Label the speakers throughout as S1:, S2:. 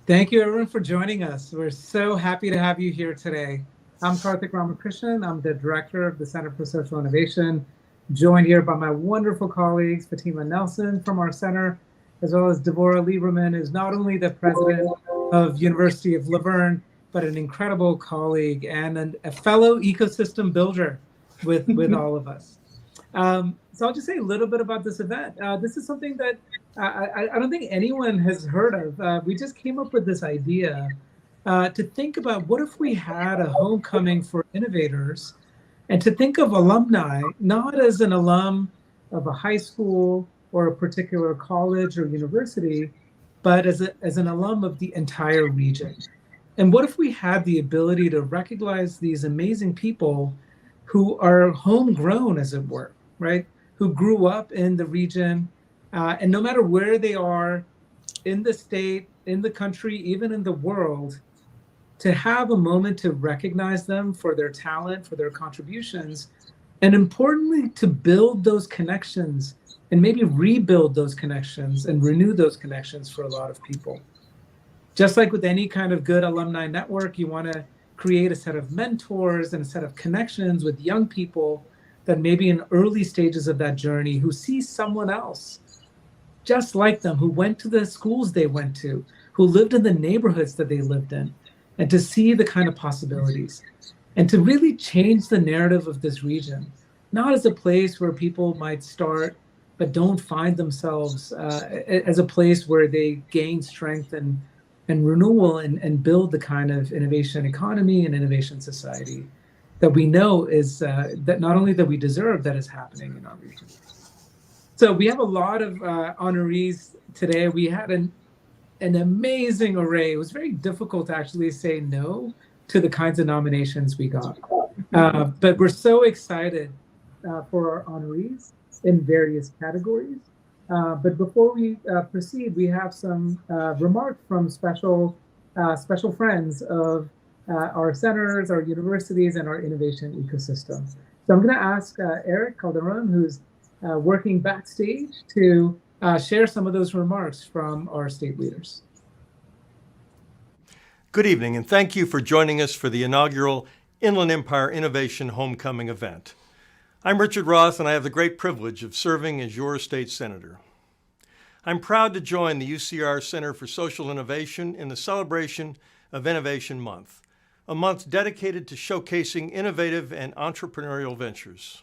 S1: Thank you, everyone, for joining us. We're so happy to have you here today. I'm Karthick Ramakrishnan. I'm the director of the Center for Social Innovation, joined here by my wonderful colleagues, Fatima Nelson from our center, as well as Devorah Lieberman, who's not only the president of University of Laverne, but an incredible colleague and a fellow ecosystem builder with all of us. So I'll just say a little bit about this event. This is something that I don't think anyone has heard of. We just came up with this idea to think about what if we had a homecoming for innovators, and to think of alumni not as an alum of a high school or a particular college or university, but as an alum of the entire region. And what if we had the ability to recognize these amazing people who are homegrown, as it were, right? Who grew up in the region, and no matter where they are in the state, in the country, even in the world, to have a moment to recognize them for their talent, for their contributions, and importantly, to build those connections and maybe rebuild those connections and renew those connections for a lot of people. Just like with any kind of good alumni network, you want to create a set of mentors and a set of connections with young people that maybe in early stages of that journey who see someone else just like them, who went to the schools they went to, who lived in the neighborhoods that they lived in, and to see the kind of possibilities and to really change the narrative of this region, not as a place where people might start but don't find themselves, as a place where they gain strength and renewal and build the kind of innovation economy and innovation society that we know is that not only that we deserve, that is happening in our region. So we have a lot of honorees today. We had an amazing array. It was very difficult to actually say no to the kinds of nominations we got. But we're so excited for our honorees in various categories. But before we proceed, we have some remarks from special friends of our centers, our universities, and our innovation ecosystem. So I'm going to ask Eric Calderon, who's working backstage, to share some of those remarks from our state leaders.
S2: Good evening, and thank you for joining us for the inaugural Inland Empire Innovation Homecoming event. I'm Richard Roth, and I have the great privilege of serving as your state senator. I'm proud to join the UCR Center for Social Innovation in the celebration of Innovation Month, a month dedicated to showcasing innovative and entrepreneurial ventures.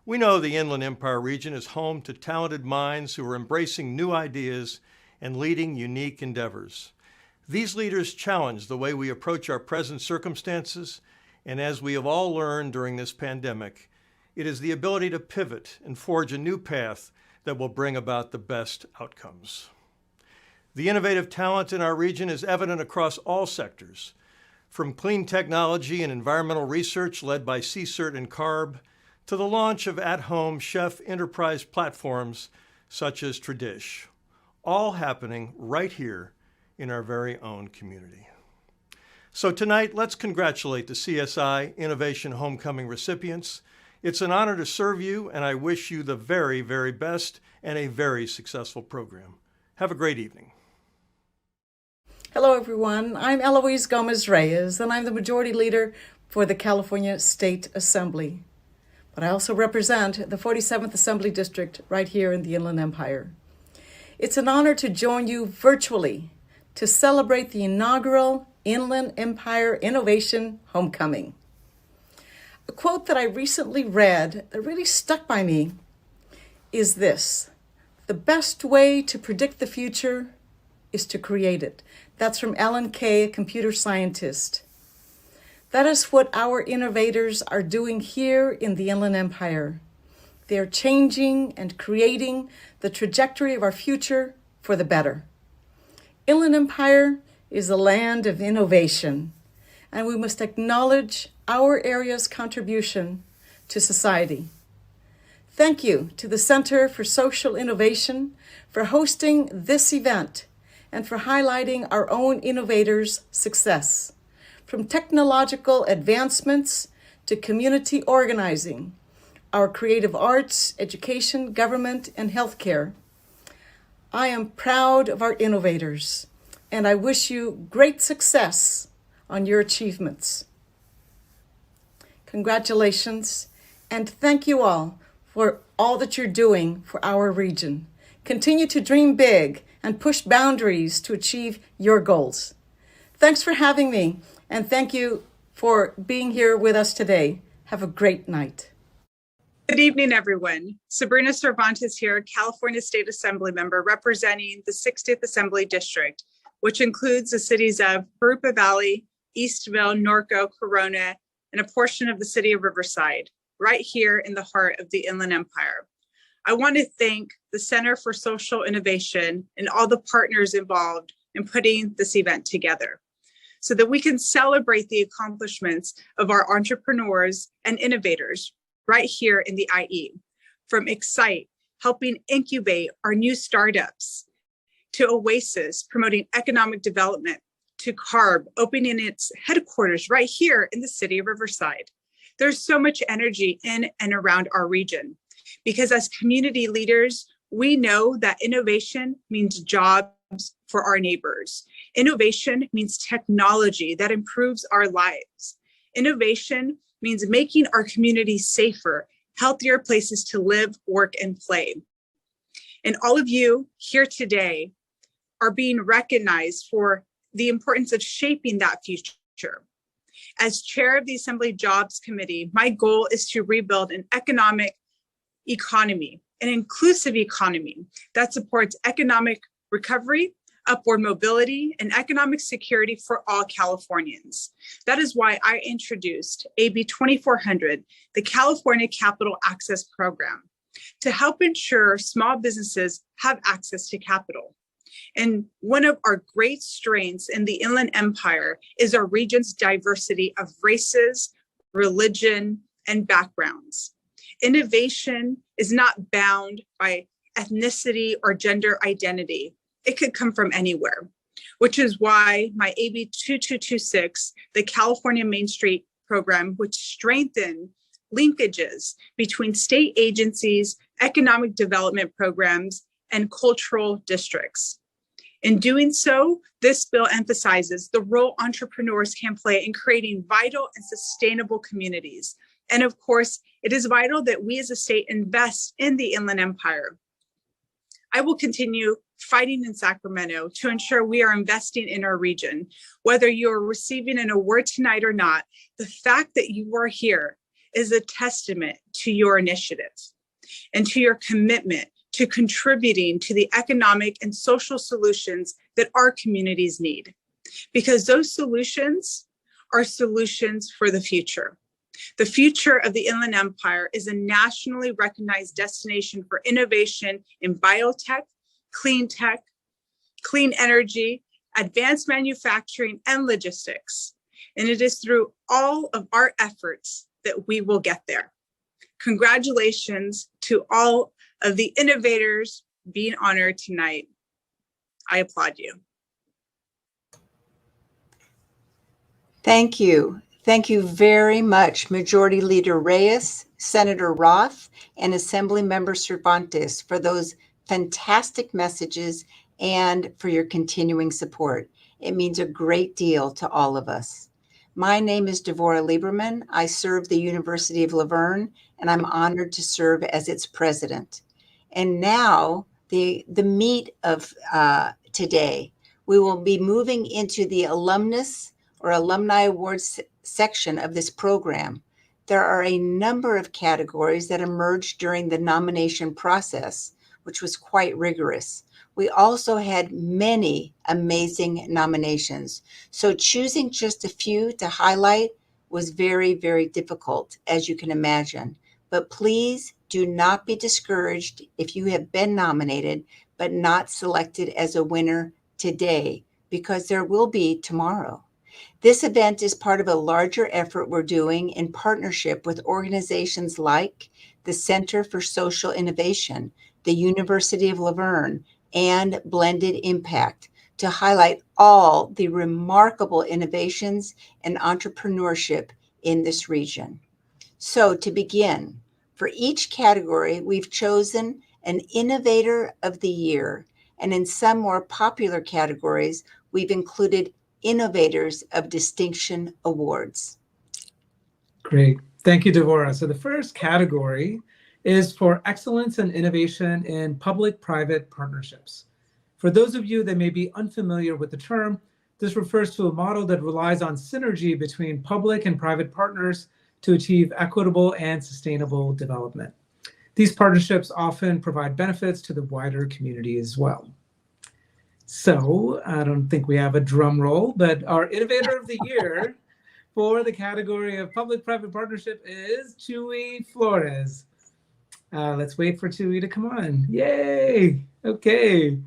S2: We know the Inland Empire region is home to talented minds who are embracing new ideas and leading unique endeavors. These leaders challenge the way we approach our present circumstances, and as we have all learned during this pandemic, it is the ability to pivot and forge a new path that will bring about the best outcomes. The innovative talent in our region is evident across all sectors, from clean technology and environmental research led by CSERT and CARB, to the launch of at-home chef enterprise platforms such as Tradish, all happening right here in our very own community. So tonight, let's congratulate the CSI Innovation Homecoming recipients. It's an honor to serve you, and I wish you the very, very best and a very successful program. Have a great evening.
S3: Hello, everyone. I'm Eloise Gomez-Reyes, and I'm the Majority Leader for the California State Assembly. But I also represent the 47th Assembly District right here in the Inland Empire. It's an honor to join you virtually to celebrate the inaugural Inland Empire Innovation Homecoming. A quote that I recently read that really stuck by me is this: "The best way to predict the future is to create it." That's from Alan Kay, a computer scientist. That is what our innovators are doing here in the Inland Empire. They are changing and creating the trajectory of our future for the better. Inland Empire is a land of innovation, and we must acknowledge our area's contribution to society. Thank you to the Center for Social Innovation for hosting this event and for highlighting our own innovators' success, from technological advancements to community organizing, our creative arts, education, government, and healthcare. I am proud of our innovators. and I wish you great success on your achievements. Congratulations, and thank you all for all that you're doing for our region. Continue to dream big and push boundaries to achieve your goals. Thanks for having me, and thank you for being here with us today. Have a great night.
S4: Good evening, everyone. Sabrina Cervantes here, California State Assembly member representing the 60th Assembly District, which includes the cities of Parupa Valley, Eastville, Norco, Corona, and a portion of the city of Riverside, right here in the heart of the Inland Empire. I want to thank the Center for Social Innovation and all the partners involved in putting this event together so that we can celebrate the accomplishments of our entrepreneurs and innovators right here in the IE, from Excite, helping incubate our new startups, to Oasis, promoting economic development, to CARB, opening its headquarters right here in the city of Riverside. There's so much energy in and around our region, because as community leaders, we know that innovation means jobs for our neighbors. Innovation means technology that improves our lives. Innovation means making our communities safer, healthier places to live, work, and play. And all of you here today are being recognized for the importance of shaping that future. As chair of the Assembly Jobs Committee, my goal is to rebuild an economic economy, an inclusive economy that supports economic recovery, upward mobility, and economic security for all Californians. That is why I introduced AB 2400, the California Capital Access Program, to help ensure small businesses have access to capital. And one of our great strengths in the Inland Empire is our region's diversity of races, religion, and backgrounds. Innovation is not bound by ethnicity or gender identity. It could come from anywhere, which is why my AB 2226, the California Main Street program, which strengthened linkages between state agencies, economic development programs, and cultural districts. In doing so, this bill emphasizes the role entrepreneurs can play in creating vital and sustainable communities. And of course, it is vital that we as a state invest in the Inland Empire. I will continue fighting in Sacramento to ensure we are investing in our region. Whether you're receiving an award tonight or not, the fact that you are here is a testament to your initiative and to your commitment to contributing to the economic and social solutions that our communities need. Because those solutions are solutions for the future. The future of the Inland Empire is a nationally recognized destination for innovation in biotech, clean tech, clean energy, advanced manufacturing, and logistics. And it is through all of our efforts that we will get there. Congratulations to all of the innovators being honored tonight. I applaud you.
S5: Thank you. Thank you very much, Majority Leader Reyes, Senator Roth, and Assemblymember Cervantes for those fantastic messages and for your continuing support. It means a great deal to all of us. My name is Devorah Lieberman. I serve the University of La Verne, and I'm honored to serve as its president. And now, the meat of today, we will be moving into the alumnus or alumni awards section of this program. There are a number of categories that emerged during the nomination process, which was quite rigorous. We also had many amazing nominations. So choosing just a few to highlight was very, very difficult, as you can imagine. But please do not be discouraged if you have been nominated but not selected as a winner today, because there will be tomorrow. This event is part of a larger effort we're doing in partnership with organizations like the Center for Social Innovation, the University of La Verne, and Blended Impact to highlight all the remarkable innovations and entrepreneurship in this region. So to begin, for each category, we've chosen an Innovator of the Year, And in some more popular categories, we've included Innovators of Distinction Awards.
S1: Great. Thank you, Devorah. So the first category is for excellence and innovation in public-private partnerships. For those of you that may be unfamiliar with the term, this refers to a model that relies on synergy between public and private partners to achieve equitable and sustainable development. These partnerships often provide benefits to the wider community as well. So I don't think we have a drum roll, but our Innovator of the Year for the category of public-private partnership is Chuy Flores. Let's wait for Chuy to come on. Yay! Okay.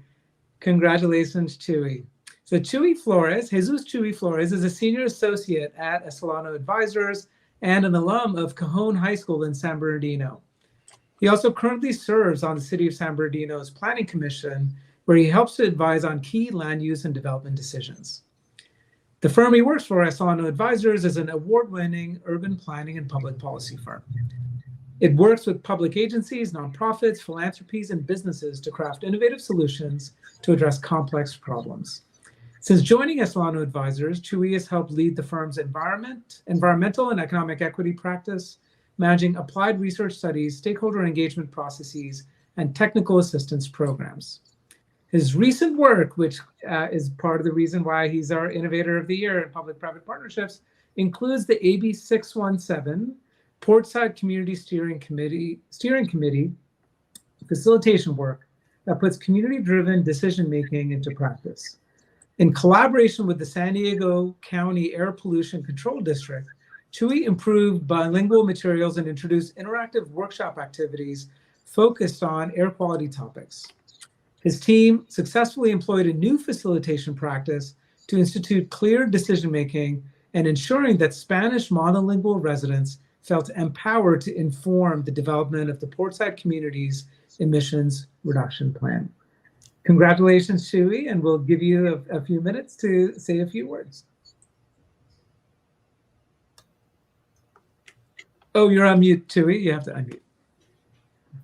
S1: Congratulations, Chuy. So Jesus Chuy Flores is a senior associate at Solano Advisors and an alum of Cajon High School in San Bernardino. He also currently serves on the City of San Bernardino's Planning Commission, where he helps to advise on key land use and development decisions. The firm he works for, Solano Advisors, is an award-winning urban planning and public policy firm. It works with public agencies, nonprofits, philanthropies, and businesses to craft innovative solutions to address complex problems. Since joining Solano Advisors, Chuy has helped lead the firm's environmental and economic equity practice, managing applied research studies, stakeholder engagement processes, and technical assistance programs. His recent work, which is part of the reason why he's our Innovator of the Year in Public-Private Partnerships, includes the AB 617 Portside Community Steering Committee facilitation work that puts community-driven decision-making into practice. In collaboration with the San Diego County Air Pollution Control District, Chuy improved bilingual materials and introduced interactive workshop activities focused on air quality topics. His team successfully employed a new facilitation practice to institute clear decision-making and ensuring that Spanish monolingual residents felt empowered to inform the development of the Portside community's emissions reduction plan. Congratulations, Chuy, and we'll give you a few minutes to say a few words. Oh, you're on mute, Chuy. You have to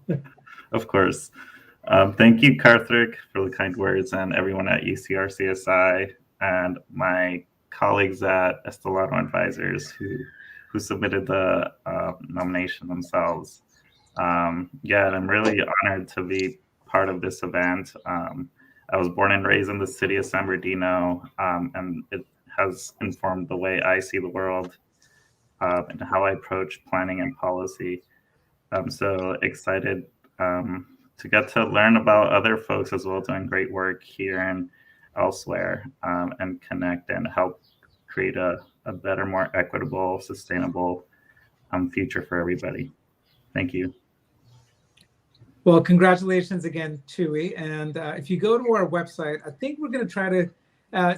S1: unmute.
S6: Of course. Thank you, Karthick, for the kind words, and everyone at UCRCSI and my colleagues at Solano Advisors who submitted the nomination themselves. And I'm really honored to be part of this event. I was born and raised in the city of San Bernardino, and it has informed the way I see the world and how I approach planning and policy. I'm so excited to get to learn about other folks as well doing great work here and elsewhere, and connect and help create a better, more equitable, sustainable future for everybody. Thank you.
S1: Well, congratulations again, Chuy. And if you go to our website, I think we're going to try to,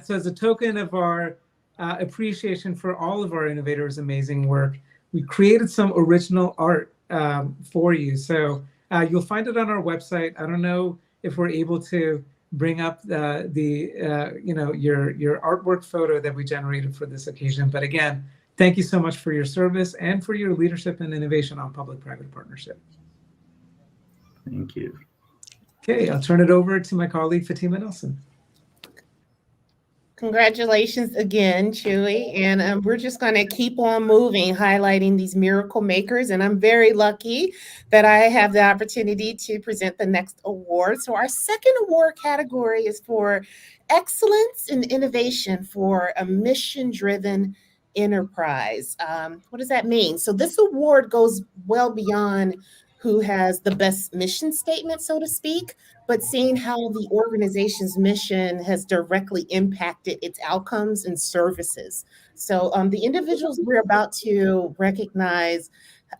S1: so as a token of our appreciation for all of our innovators' amazing work, we created some original art for you. So you'll find it on our website. I don't know if we're able to bring up your artwork photo that we generated for this occasion. But again, thank you so much for your service and for your leadership and innovation on public-private partnership.
S6: Thank you.
S1: Okay, I'll turn it over to my colleague, Fatima Nelson.
S7: Congratulations again, Chuy. And we're just going to keep on moving, highlighting these miracle makers. And I'm very lucky that I have the opportunity to present the next award. So our second award category is for excellence in innovation for a mission-driven enterprise. What does that mean? So this award goes well beyond who has the best mission statement, so to speak, but seeing how the organization's mission has directly impacted its outcomes and services. So the individuals we're about to recognize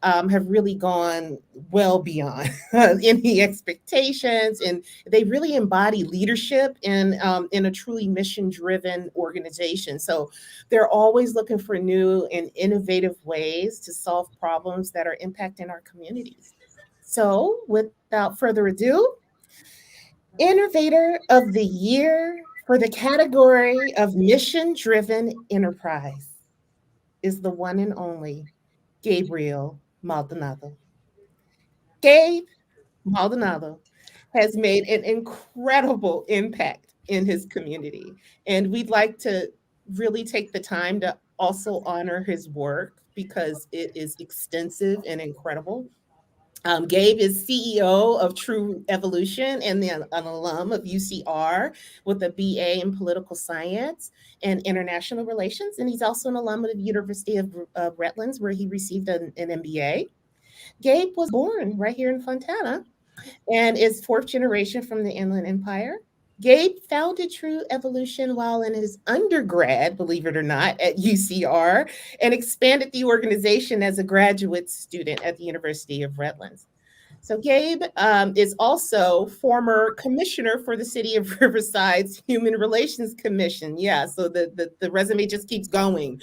S7: have really gone well beyond any expectations, and they really embody leadership in a truly mission-driven organization. So they're always looking for new and innovative ways to solve problems that are impacting our communities. So without further ado, Innovator of the Year for the category of Mission-Driven Enterprise is the one and only Gabriel Maldonado. Gabe Maldonado has made an incredible impact in his community. And we'd like to really take the time to also honor his work because it is extensive and incredible. Gabe is CEO of True Evolution and an alum of UCR with a BA in political science and international relations. And he's also an alum of the University of Redlands, where he received an MBA. Gabe was born right here in Fontana and is fourth generation from the Inland Empire. Gabe founded True Evolution while in his undergrad, believe it or not, at UCR, and expanded the organization as a graduate student at the University of Redlands. So Gabe is also former commissioner for the City of Riverside's Human Relations Commission. Yeah, so the resume just keeps going.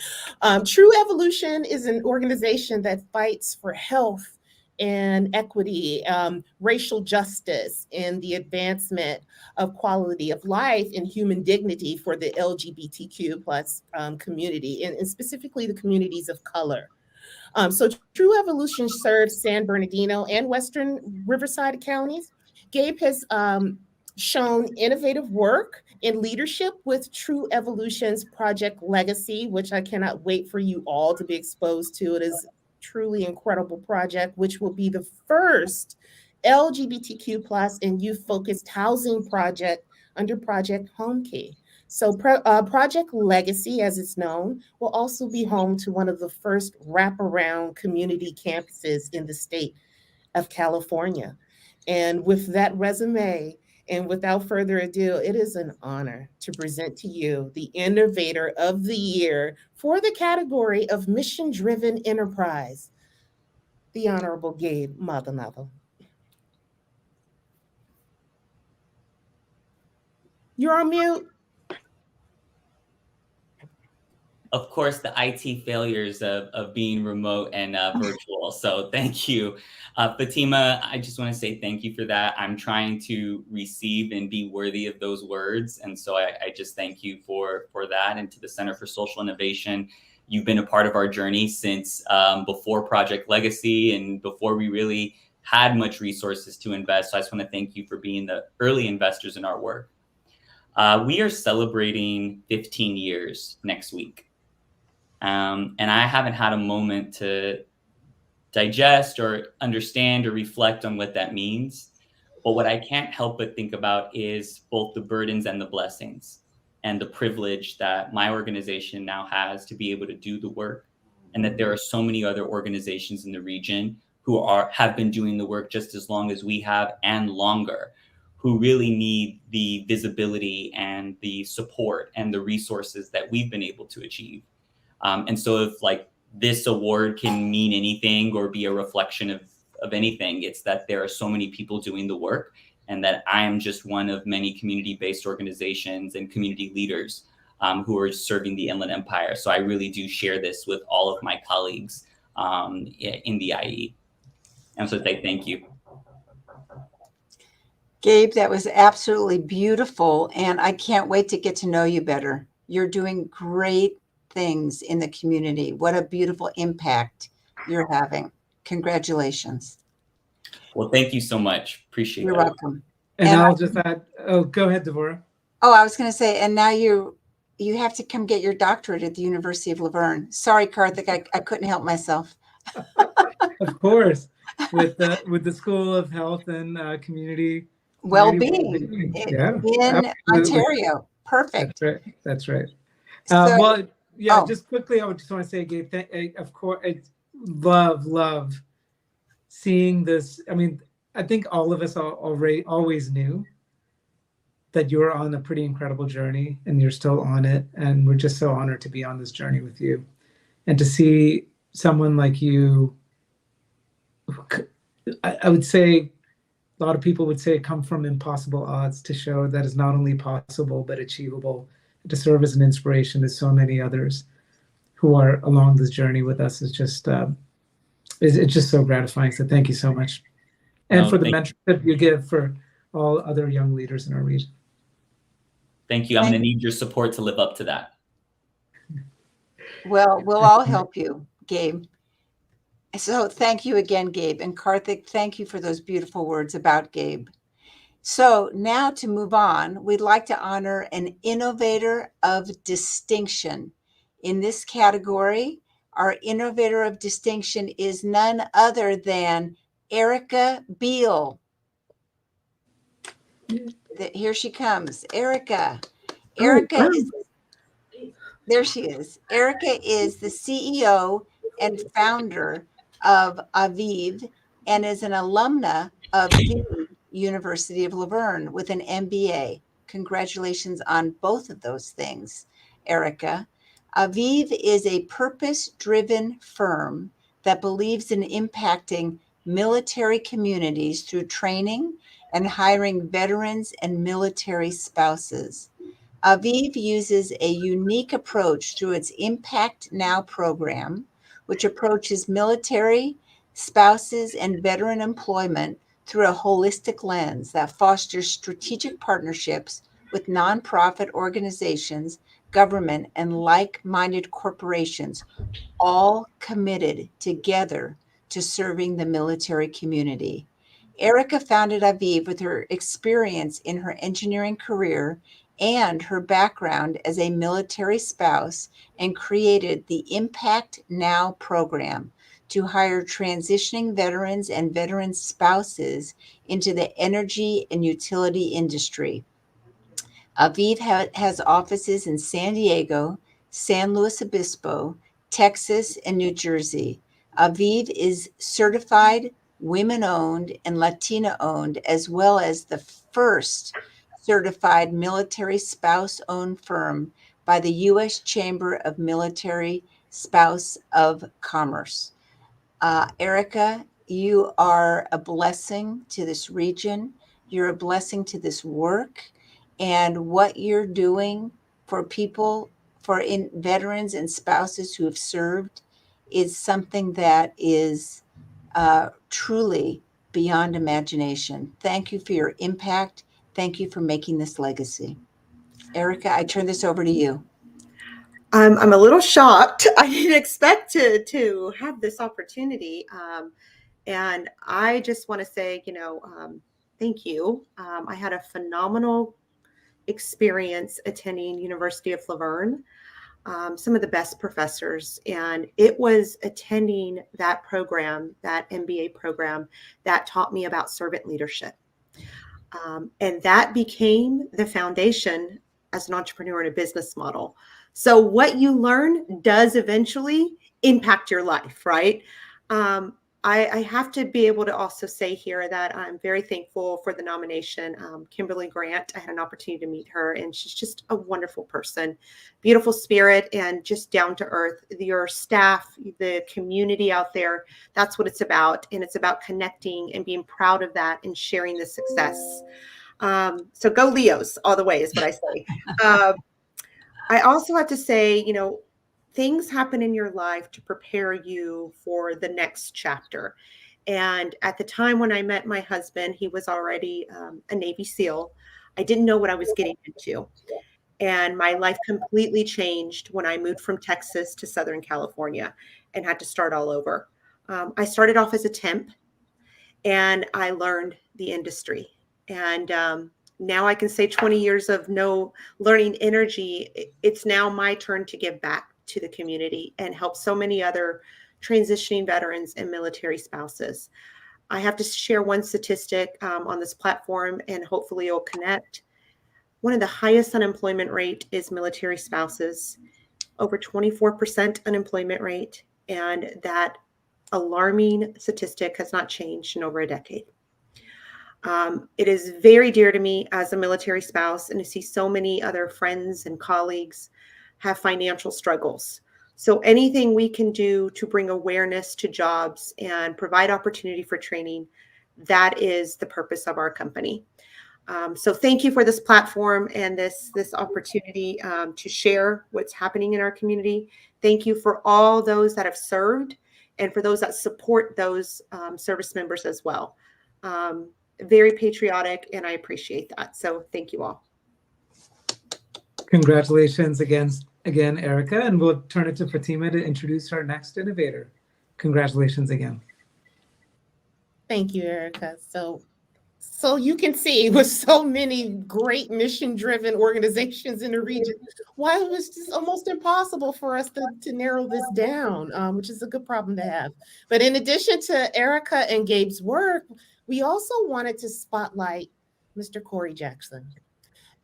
S7: True Evolution is an organization that fights for health and equity, racial justice, and the advancement of quality of life and human dignity for the LGBTQ plus community, and specifically the communities of color. So True Evolution serves San Bernardino and Western Riverside counties. Gabe has shown innovative work in leadership with True Evolution's Project Legacy, which I cannot wait for you all to be exposed to. It is truly incredible project, which will be the first LGBTQ plus and youth-focused housing project under Project Homekey. So Project Legacy, as it's known, will also be home to one of the first wraparound community campuses in the state of California. And with that resume, and without further ado, it is an honor to present to you the Innovator of the Year for the category of Mission-Driven Enterprise, the Honorable Gabe Maldonado. You're on mute.
S8: Of course, the IT failures of being remote and virtual. So thank you. Fatima, I just want to say thank you for that. I'm trying to receive and be worthy of those words. And so I just thank you for that. And to the Center for Social Innovation, you've been a part of our journey since before Project Legacy and before we really had much resources to invest. So I just want to thank you for being the early investors in our work. We are celebrating 15 years next week. And I haven't had a moment to digest or understand or reflect on what that means. But what I can't help but think about is both the burdens and the blessings and the privilege that my organization now has to be able to do the work, and that there are so many other organizations in the region who have been doing the work just as long as we have and longer, who really need the visibility and the support and the resources that we've been able to achieve. And so if like this award can mean anything or be a reflection of anything, it's that there are so many people doing the work, and that I am just one of many community-based organizations and community leaders who are serving the Inland Empire. So I really do share this with all of my colleagues in the IE. And so thank you.
S5: Gabe, that was absolutely beautiful, and I can't wait to get to know you better. You're doing great things in the community. What a beautiful impact you're having. Congratulations.
S8: Well, thank you so much. Appreciate it.
S5: You're welcome.
S1: And I'll just add, go ahead, Devorah.
S5: Oh, I was going to say, and now you have to come get your doctorate at the University of Laverne. Sorry, Karthick, I couldn't help myself.
S1: Of course, with the School of Health and Community
S5: Well-being in Ontario. Perfect.
S1: That's right.
S5: So,
S1: just quickly, I just want to say, Gabe, of course, I love seeing this. I mean, I think all of us always knew that you're on a pretty incredible journey, and you're still on it. And we're just so honored to be on this journey with you, and to see someone like you. I would say, a lot of people would say, come from impossible odds, to show that is not only possible but achievable, to serve as an inspiration to so many others who are along this journey with us is just it's just so gratifying. So thank you so much, and for the mentorship you give for all other young leaders in our region.
S8: Thank you. I'm going to need your support to live up to that.
S5: Well, we'll all help you, Gabe. So thank you again, Gabe. And Karthick, thank you for those beautiful words about Gabe. So now to move on, we'd like to honor an innovator of distinction. In this category, our innovator of distinction is none other than Erica Beal. Here she comes. Erica. Erica is, there she is. Erica is the CEO and founder of Aviv and is an alumna of the University of Laverne with an MBA. Congratulations on both of those things, Erica. Aviv is a purpose-driven firm that believes in impacting military communities through training and hiring veterans and military spouses. Aviv uses a unique approach through its Impact Now program, which approaches military, spouses, and veteran employment through a holistic lens that fosters strategic partnerships with nonprofit organizations, government, and like-minded corporations, all committed together to serving the military community. Erica founded Aviv with her experience in her engineering career and her background as a military spouse, and created the Impact Now program to hire transitioning veterans and veteran spouses into the energy and utility industry. Aviv has offices in San Diego, San Luis Obispo, Texas, and New Jersey. Aviv is certified women-owned and Latina-owned, as well as the first certified military spouse-owned firm by the U.S. Chamber of Military Spouse of Commerce. Erica, you are a blessing to this region. You're a blessing to this work. And what you're doing for people, for veterans and spouses who have served, is something that is truly beyond imagination. Thank you for your impact. Thank you for making this legacy. Erica, I turn this over to you.
S9: I'm a little shocked. I didn't expect to have this opportunity. And I just want to say, thank you. I had a phenomenal experience attending University of Laverne, some of the best professors. And it was attending that program, that MBA program, that taught me about servant leadership. And that became the foundation as an entrepreneur and a business model. So what you learn does eventually impact your life, right? I have to be able to also say here that I'm very thankful for the nomination. Kimberly Grant, I had an opportunity to meet her, and she's just a wonderful person, beautiful spirit, and just down to earth. Your staff, the community out there, that's what it's about. And it's about connecting and being proud of that and sharing the success. So go Leos all the way is what I say. I also have to say, things happen in your life to prepare you for the next chapter. And at the time when I met my husband, he was already a Navy SEAL. I didn't know what I was getting into. And my life completely changed when I moved from Texas to Southern California and had to start all over. I started off as a temp, and I learned the industry. And now I can say 20 years of learning energy, it's now my turn to give back to the community and help so many other transitioning veterans and military spouses. I have to share one statistic on this platform, and hopefully it'll connect. One of the highest unemployment rate is military spouses, over 24% unemployment rate, and that alarming statistic has not changed in over a decade. It is very dear to me as a military spouse, and to see so many other friends and colleagues have financial struggles. So anything we can do to bring awareness to jobs and provide opportunity for training, that is the purpose of our company. So thank you for this platform and this opportunity to share what's happening in our community. Thank you for all those that have served and for those that support those service members as well. Very patriotic, and I appreciate that. So thank you all.
S1: Congratulations again, Erica, and we'll turn it to Fatima to introduce our next innovator. Congratulations again.
S7: Thank you, Erica. So So you can see with so many great mission-driven organizations in the region, why it was just almost impossible for us to narrow this down, which is a good problem to have. But in addition to Erica and Gabe's work, we also wanted to spotlight Mr. Corey Jackson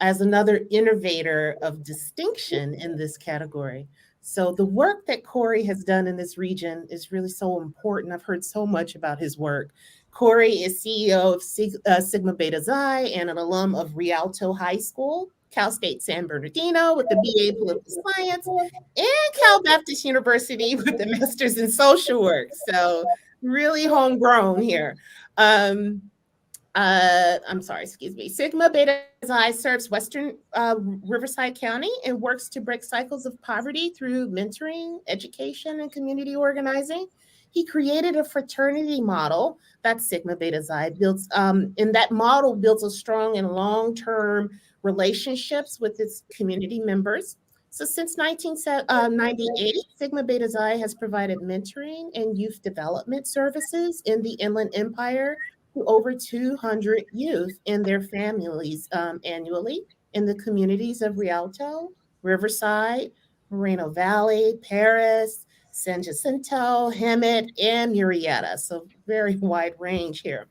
S7: as another innovator of distinction in this category. So the work that Corey has done in this region is really so important. I've heard so much about his work. Corey is CEO of Sigma Beta Xi and an alum of Rialto High School, Cal State San Bernardino with the BA in Political Science, and Cal Baptist University with the Master's in Social Work. So really homegrown here. I'm sorry, excuse me. Sigma Beta Xi serves Western Riverside County and works to break cycles of poverty through mentoring, education, and community organizing. He created a fraternity model that Sigma Beta Xi builds, and that model builds a strong and long-term relationships with its community members. So since 1998, Sigma Beta Xi has provided mentoring and youth development services in the Inland Empire to over 200 youth and their families annually in the communities of Rialto, Riverside, Moreno Valley, Paris, San Jacinto, Hemet, and Murrieta. So very wide range here.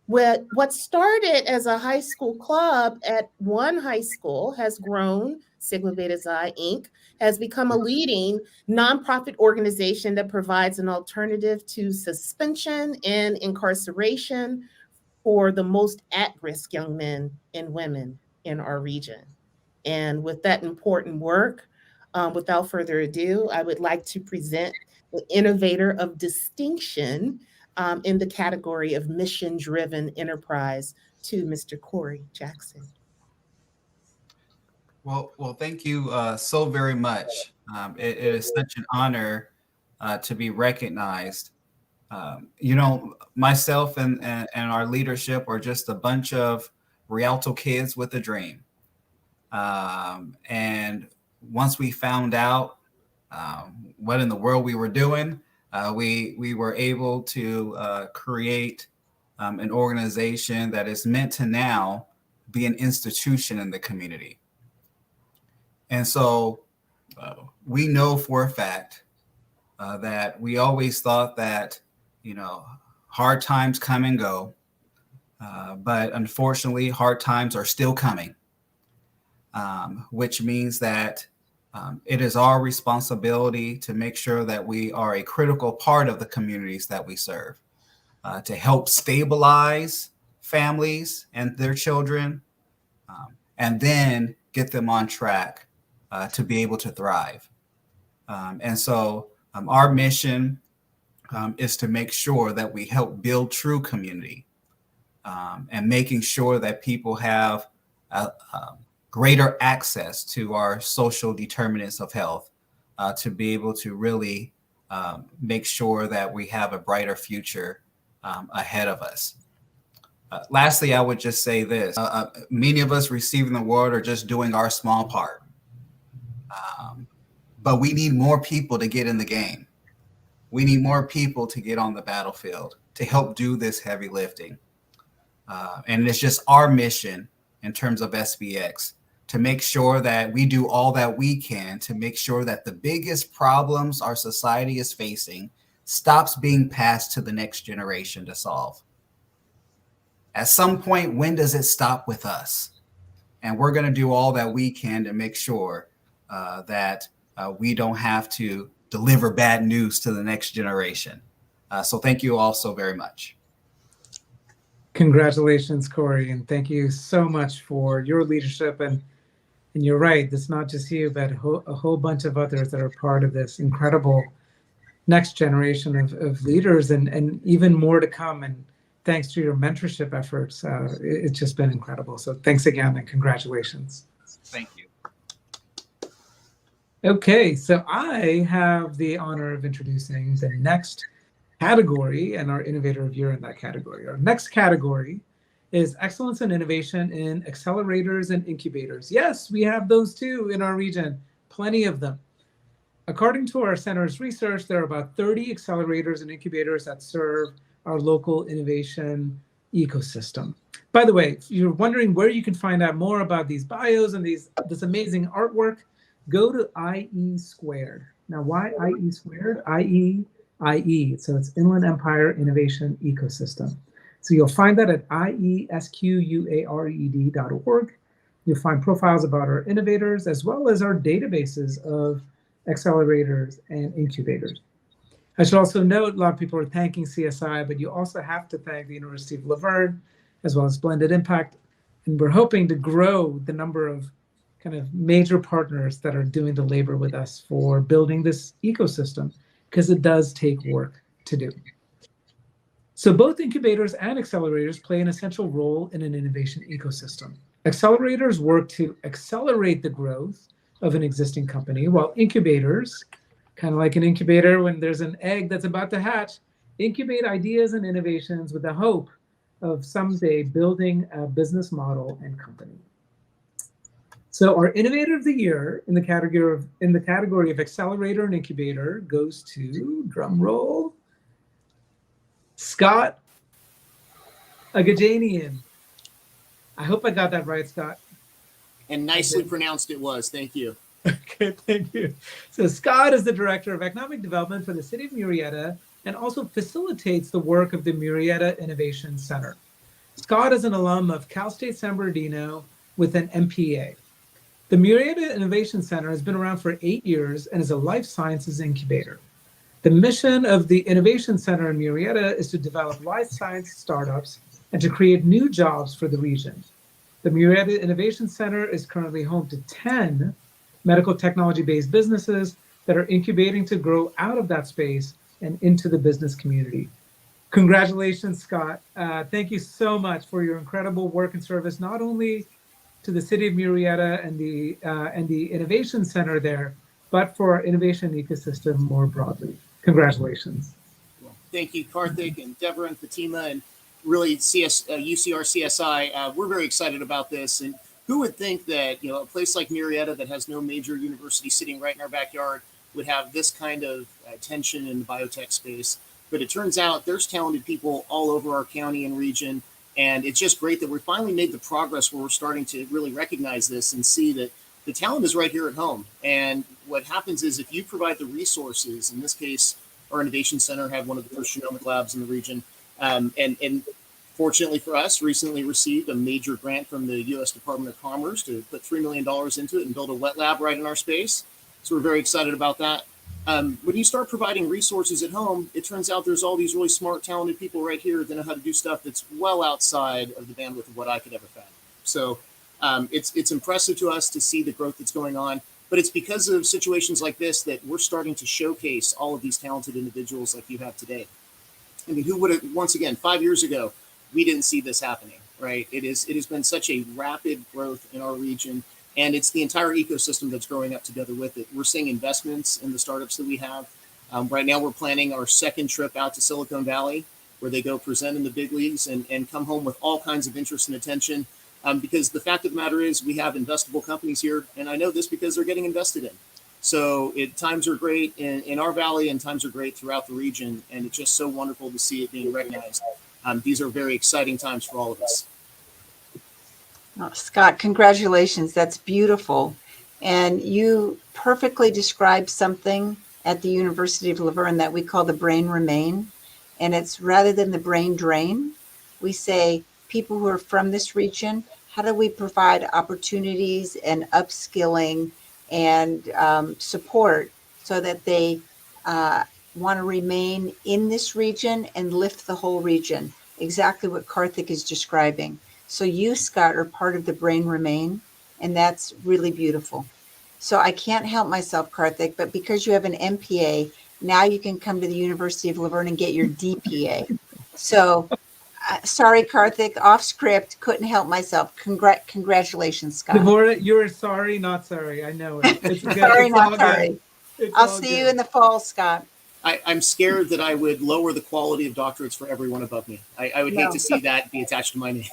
S7: What started as a high school club at one high school has grown. Sigma Beta Xi Inc. has become a leading nonprofit organization that provides an alternative to suspension and incarceration for the most at-risk young men and women in our region. And with that important work, without further ado, I would like to present the innovator of distinction in the category of mission-driven enterprise to Mr. Corey Jackson.
S10: Well, thank you so very much. It is such an honor to be recognized. Myself and our leadership are just a bunch of Rialto kids with a dream. And once we found out what in the world we were doing, we were able to create an organization that is meant to now be an institution in the community. And so we know for a fact that we always thought that, hard times come and go, but unfortunately, hard times are still coming, which means that it is our responsibility to make sure that we are a critical part of the communities that we serve, to help stabilize families and their children, and then get them on track to be able to thrive. And so our mission is to make sure that we help build true community, and making sure that people have greater access to our social determinants of health, to be able to really make sure that we have a brighter future ahead of us. Lastly, I would just say this. Many of us receiving the award are just doing our small part. But we need more people to get in the game. We need more people to get on the battlefield to help do this heavy lifting. And it's just our mission in terms of SBX to make sure that we do all that we can to make sure that the biggest problems our society is facing stops being passed to the next generation to solve. At some point, when does it stop with us? And we're going to do all that we can to make sure that we don't have to deliver bad news to the next generation. So thank you all so very much.
S1: Congratulations, Corey, and thank you so much for your leadership. And you're right, it's not just you, but a whole bunch of others that are part of this incredible next generation of leaders, and even more to come. And thanks to your mentorship efforts, it's just been incredible. So thanks again and congratulations.
S10: Thank you.
S1: Okay, so I have the honor of introducing the next category and our Innovator of Year in that category. Our next category is Excellence and Innovation in Accelerators and Incubators. Yes, we have those too in our region, plenty of them. According to our center's research, there are about 30 accelerators and incubators that serve our local innovation ecosystem. By the way, if you're wondering where you can find out more about these bios and this amazing artwork, go to IE Squared. Now, why IE Squared? IE, so it's Inland Empire Innovation Ecosystem. So you'll find that at iesquared.org. You'll find profiles about our innovators, as well as our databases of accelerators and incubators. I should also note, a lot of people are thanking CSI, but you also have to thank the University of Laverne, as well as Blended Impact. And we're hoping to grow the number of kind of major partners that are doing the labor with us for building this ecosystem, because it does take work to do. So both incubators and accelerators play an essential role in an innovation ecosystem. Accelerators work to accelerate the growth of an existing company, while incubators, kind of like an incubator when there's an egg that's about to hatch, incubate ideas and innovations with the hope of someday building a business model and company. So our Innovator of the Year in the category of Accelerator and Incubator goes to, drum roll, Scott Agajanian. I hope I got that right, Scott.
S11: And nicely pronounced it was. Thank you.
S1: Okay, thank you. So Scott is the Director of Economic Development for the City of Murrieta and also facilitates the work of the Murrieta Innovation Center. Scott is an alum of Cal State San Bernardino with an MPA. The Murrieta Innovation Center has been around for 8 years and is a life sciences incubator. The mission of the Innovation Center in Murrieta is to develop life science startups and to create new jobs for the region. The Murrieta Innovation Center is currently home to 10 medical technology-based businesses that are incubating to grow out of that space and into the business community. Congratulations, Scott. Thank you so much for your incredible work and service, not only to the City of Murrieta and the Innovation Center there, but for our innovation ecosystem more broadly. Congratulations.
S11: Well, thank you, Karthik and Deborah and Fatima, and really UCR CSI. We're very excited about this. And who would think that a place like Murrieta that has no major university sitting right in our backyard would have this kind of attention in the biotech space? But it turns out there's talented people all over our county and region. And it's just great that we finally made the progress where we're starting to really recognize this and see that the talent is right here at home. And what happens is if you provide the resources, in this case, our Innovation Center had one of the first genomic labs in the region. And fortunately for us, recently received a major grant from the U.S. Department of Commerce to put $3 million into it and build a wet lab right in our space. So we're very excited about that. When you start providing resources at home, it turns out there's all these really smart, talented people right here that know how to do stuff that's well outside of the bandwidth of what I could ever fathom. So it's impressive to us to see the growth that's going on, but it's because of situations like this that we're starting to showcase all of these talented individuals like you have today. I mean, who would have, once again, 5 years ago, we didn't see this happening, right? It has been such a rapid growth in our region, and it's the entire ecosystem that's growing up together with it. We're seeing investments in the startups that we have. Right now, we're planning our second trip out to Silicon Valley, where they go present in the big leagues and come home with all kinds of interest and attention. Because the fact of the matter is we have investable companies here, and I know this because they're getting invested in. So times are great in our valley and times are great throughout the region, and it's just so wonderful to see it being recognized. These are very exciting times for all of us.
S5: Oh, Scott, congratulations. That's beautiful. And you perfectly described something at the University of Laverne that we call the brain remain. And it's rather than the brain drain, we say people who are from this region, how do we provide opportunities and upskilling and support so that they want to remain in this region and lift the whole region? Exactly what Karthik is describing. So you, Scott, are part of the brain remain, and that's really beautiful. So I can't help myself, Karthik, but because you have an MPA, now you can come to the University of Laverne and get your DPA. So sorry, Karthik, off script, couldn't help myself. Congratulations, Scott.
S1: Devorah, you're sorry, not sorry. I know it. It's good.
S5: Sorry,
S1: It's
S5: not
S1: all
S5: sorry.
S1: good.
S5: I'll see you in the fall, Scott.
S11: I'm scared that I would lower the quality of doctorates for everyone above me. I would hate to see that be attached to my name.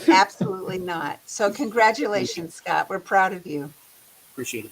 S5: Absolutely not. So congratulations, Scott. We're proud of you.
S11: Appreciate it.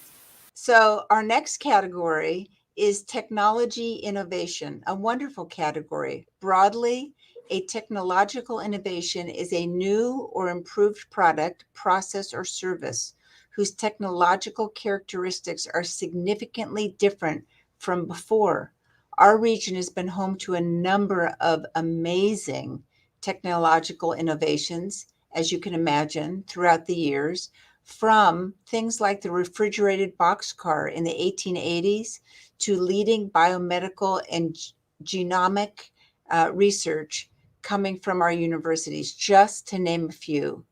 S5: So our next category is technology innovation, a wonderful category. Broadly, A technological innovation is a new or improved product, process, or service whose technological characteristics are significantly different from before. Our region has been home to a number of amazing technological innovations, as you can imagine, throughout the years, from things like the refrigerated boxcar in the 1880s to leading biomedical and genomic research coming from our universities, just to name a few.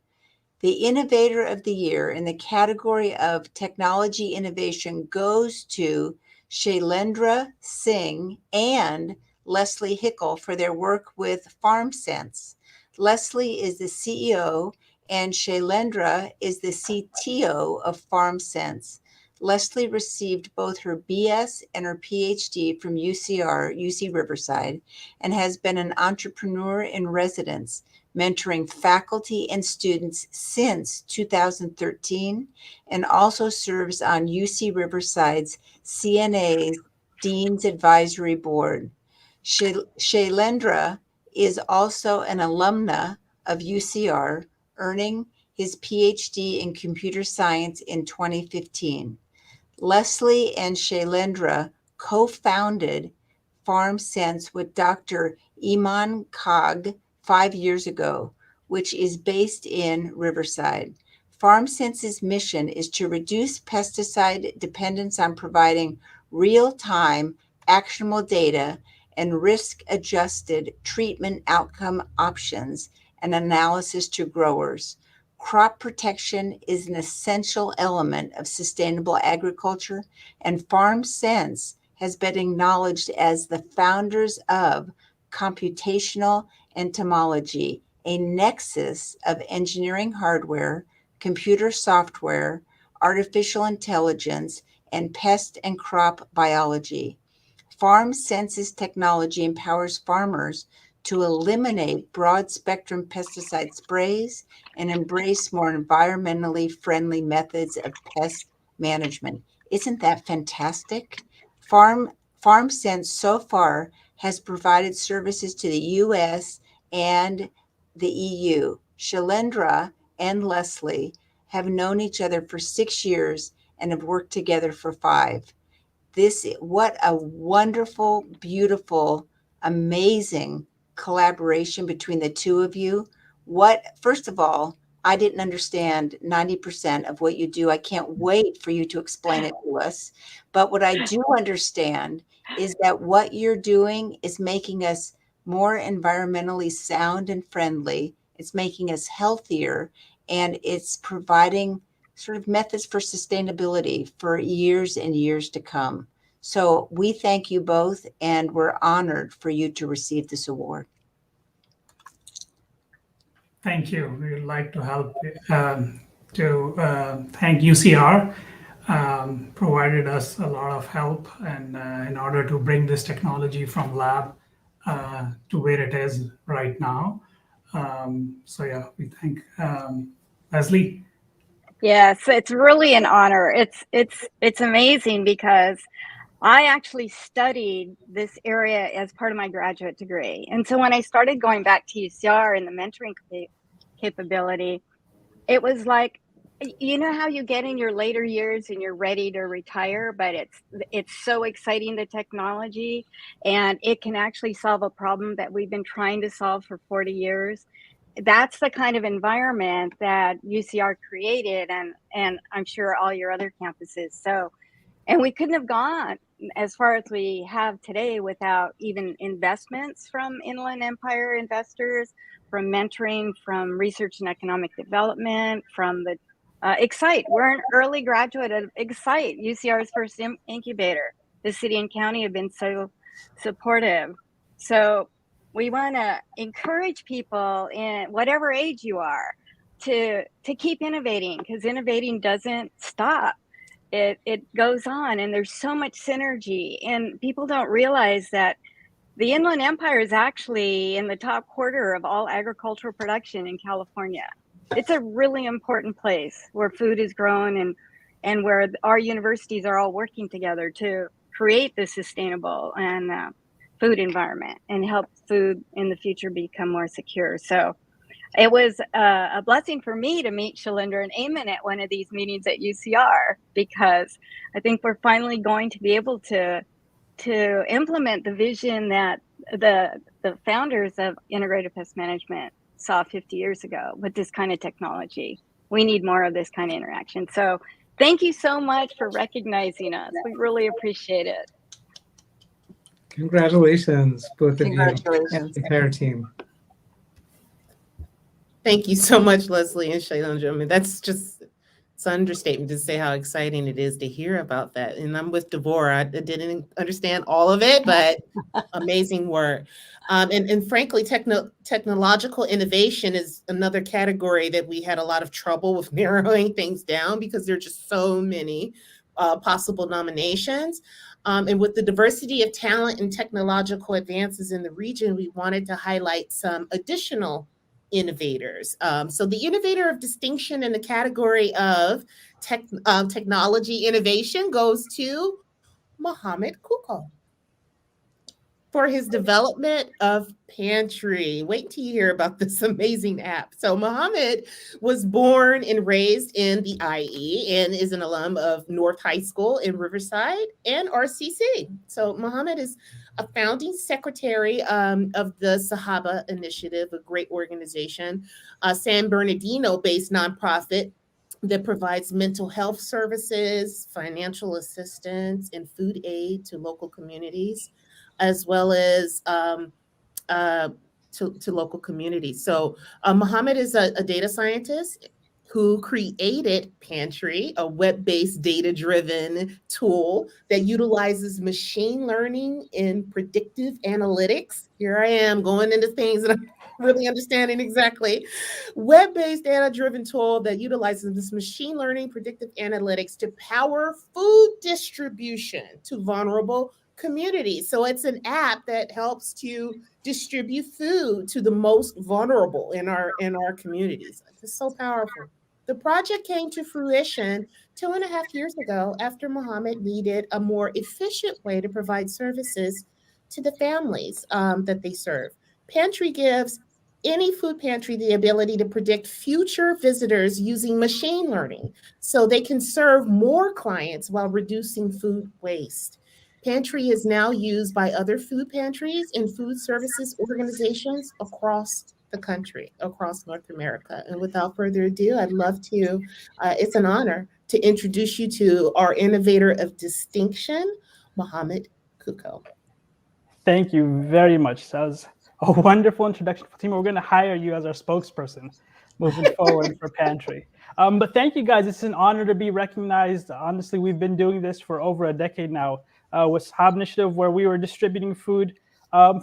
S5: The Innovator of the Year in the category of technology innovation goes to Shailendra Singh and Leslie Hickel for their work with FarmSense. Leslie is the CEO and Shailendra is the CTO of FarmSense. Leslie received both her BS and her PhD from UC Riverside, and has been an entrepreneur in residence, mentoring faculty and students since 2013, and also serves on UC Riverside's CNA's Dean's Advisory Board. Shailendra is also an alumna of UCR, earning his PhD in computer science in 2015. Leslie and Shailendra co-founded FarmSense with Dr. Iman Kag 5 years ago, which is based in Riverside. FarmSense's mission is to reduce pesticide dependence on providing real-time, actionable data and risk-adjusted treatment outcome options and analysis to growers. Crop protection is an essential element of sustainable agriculture, and FarmSense has been acknowledged as the founders of computational entomology, a nexus of engineering hardware, computer software, artificial intelligence, and pest and crop biology. FarmSense's technology empowers farmers to eliminate broad-spectrum pesticide sprays and embrace more environmentally friendly methods of pest management. Isn't that fantastic? FarmSense so far has provided services to the US and the EU. Shailendra and Leslie have known each other for 6 years and have worked together for 5. What a wonderful, beautiful, amazing collaboration between the two of you. First of all, I didn't understand 90% of what you do. I can't wait for you to explain it to us. But what I do understand is that what you're doing is making us more environmentally sound and friendly. It's making us healthier, and it's providing sort of methods for sustainability for years and years to come. So we thank you both, and we're honored for you to receive this award.
S12: Thank you. We would like to help thank UCR, provided us a lot of help and in order to bring this technology from lab to where it is right now. So yeah, we thank Leslie.
S13: Yes, it's really an honor. It's amazing because I actually studied this area as part of my graduate degree. And so when I started going back to UCR and the mentoring capability, it was like, you know how you get in your later years and you're ready to retire, but it's so exciting, the technology, and it can actually solve a problem that we've been trying to solve for 40 years. That's the kind of environment that UCR created, and I'm sure all your other campuses. So, and we couldn't have gone as far as we have today without even investments from Inland Empire investors, from mentoring, from research and economic development, from the Excite. We're an early graduate of Excite, UCR's first incubator. The city and county have been so supportive. So we want to encourage people in whatever age you are to keep innovating, because innovating doesn't stop. It goes on, and there's so much synergy, and people don't realize that the Inland Empire is actually in the top quarter of all agricultural production in California. It's a really important place where food is grown and where our universities are all working together to create this sustainable and food environment and help food in the future become more secure. So it was a blessing for me to meet Shalinder and Eamon at one of these meetings at UCR, because I think we're finally going to be able to implement the vision that the founders of integrated pest management saw 50 years ago with this kind of technology. We need more of this kind of interaction. So thank you so much for recognizing us. We really appreciate it.
S1: Congratulations, both of you and
S5: Congratulations.
S1: the entire team.
S7: Thank you so much, Leslie and Shailendra. I mean, it's an understatement to say how exciting it is to hear about that. And I'm with Devorah. I didn't understand all of it, but amazing work. And frankly, technological innovation is another category that we had a lot of trouble with narrowing things down, because there are just so many possible nominations. And with the diversity of talent and technological advances in the region, we wanted to highlight some additional innovators. So the innovator of distinction in the category of technology innovation goes to Mohammed Kuko for his development of Pantry. Wait till you hear about this amazing app. So Mohammed was born and raised in the IE and is an alum of North High School in Riverside and RCC. So Mohammed is a founding secretary of the Sahaba Initiative, a great organization, a San Bernardino-based nonprofit that provides mental health services, financial assistance, and food aid to local communities, as well as to local communities. So Mohammed is a data scientist who created Pantry, a web-based data-driven tool that utilizes machine learning and predictive analytics. Here I am going into things that I'm really understanding exactly. Web-based data-driven tool that utilizes this machine learning predictive analytics to power food distribution to vulnerable communities. So it's an app that helps to distribute food to the most vulnerable in our communities. It's so powerful. The project came to fruition 2.5 years ago after Mohammed needed a more efficient way to provide services to the families that they serve. Pantry gives any food pantry the ability to predict future visitors using machine learning so they can serve more clients while reducing food waste. Pantry is now used by other food pantries and food services organizations across the country, across North America. And without further ado, I'd love to, it's an honor to introduce you to our innovator of distinction, Mohammed Kuko.
S14: Thank you very much. That was a wonderful introduction, Fatima. We're going to hire you as our spokesperson moving forward for Pantry. But thank you guys. It's an honor to be recognized. Honestly, we've been doing this for over a decade now with Sahab Initiative, where we were distributing food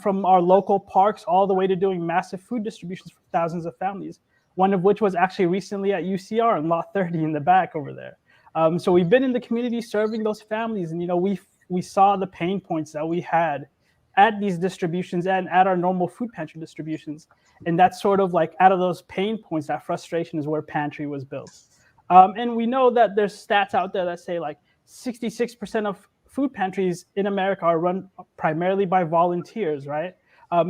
S14: from our local parks all the way to doing massive food distributions for thousands of families, one of which was actually recently at UCR in Lot 30 in the back over there. So we've been in the community serving those families, and we saw the pain points that we had at these distributions and at our normal food pantry distributions. And that's sort of like out of those pain points, that frustration is where Pantry was built. And we know that there's stats out there that say like 66% of food pantries in America are run primarily by volunteers, right?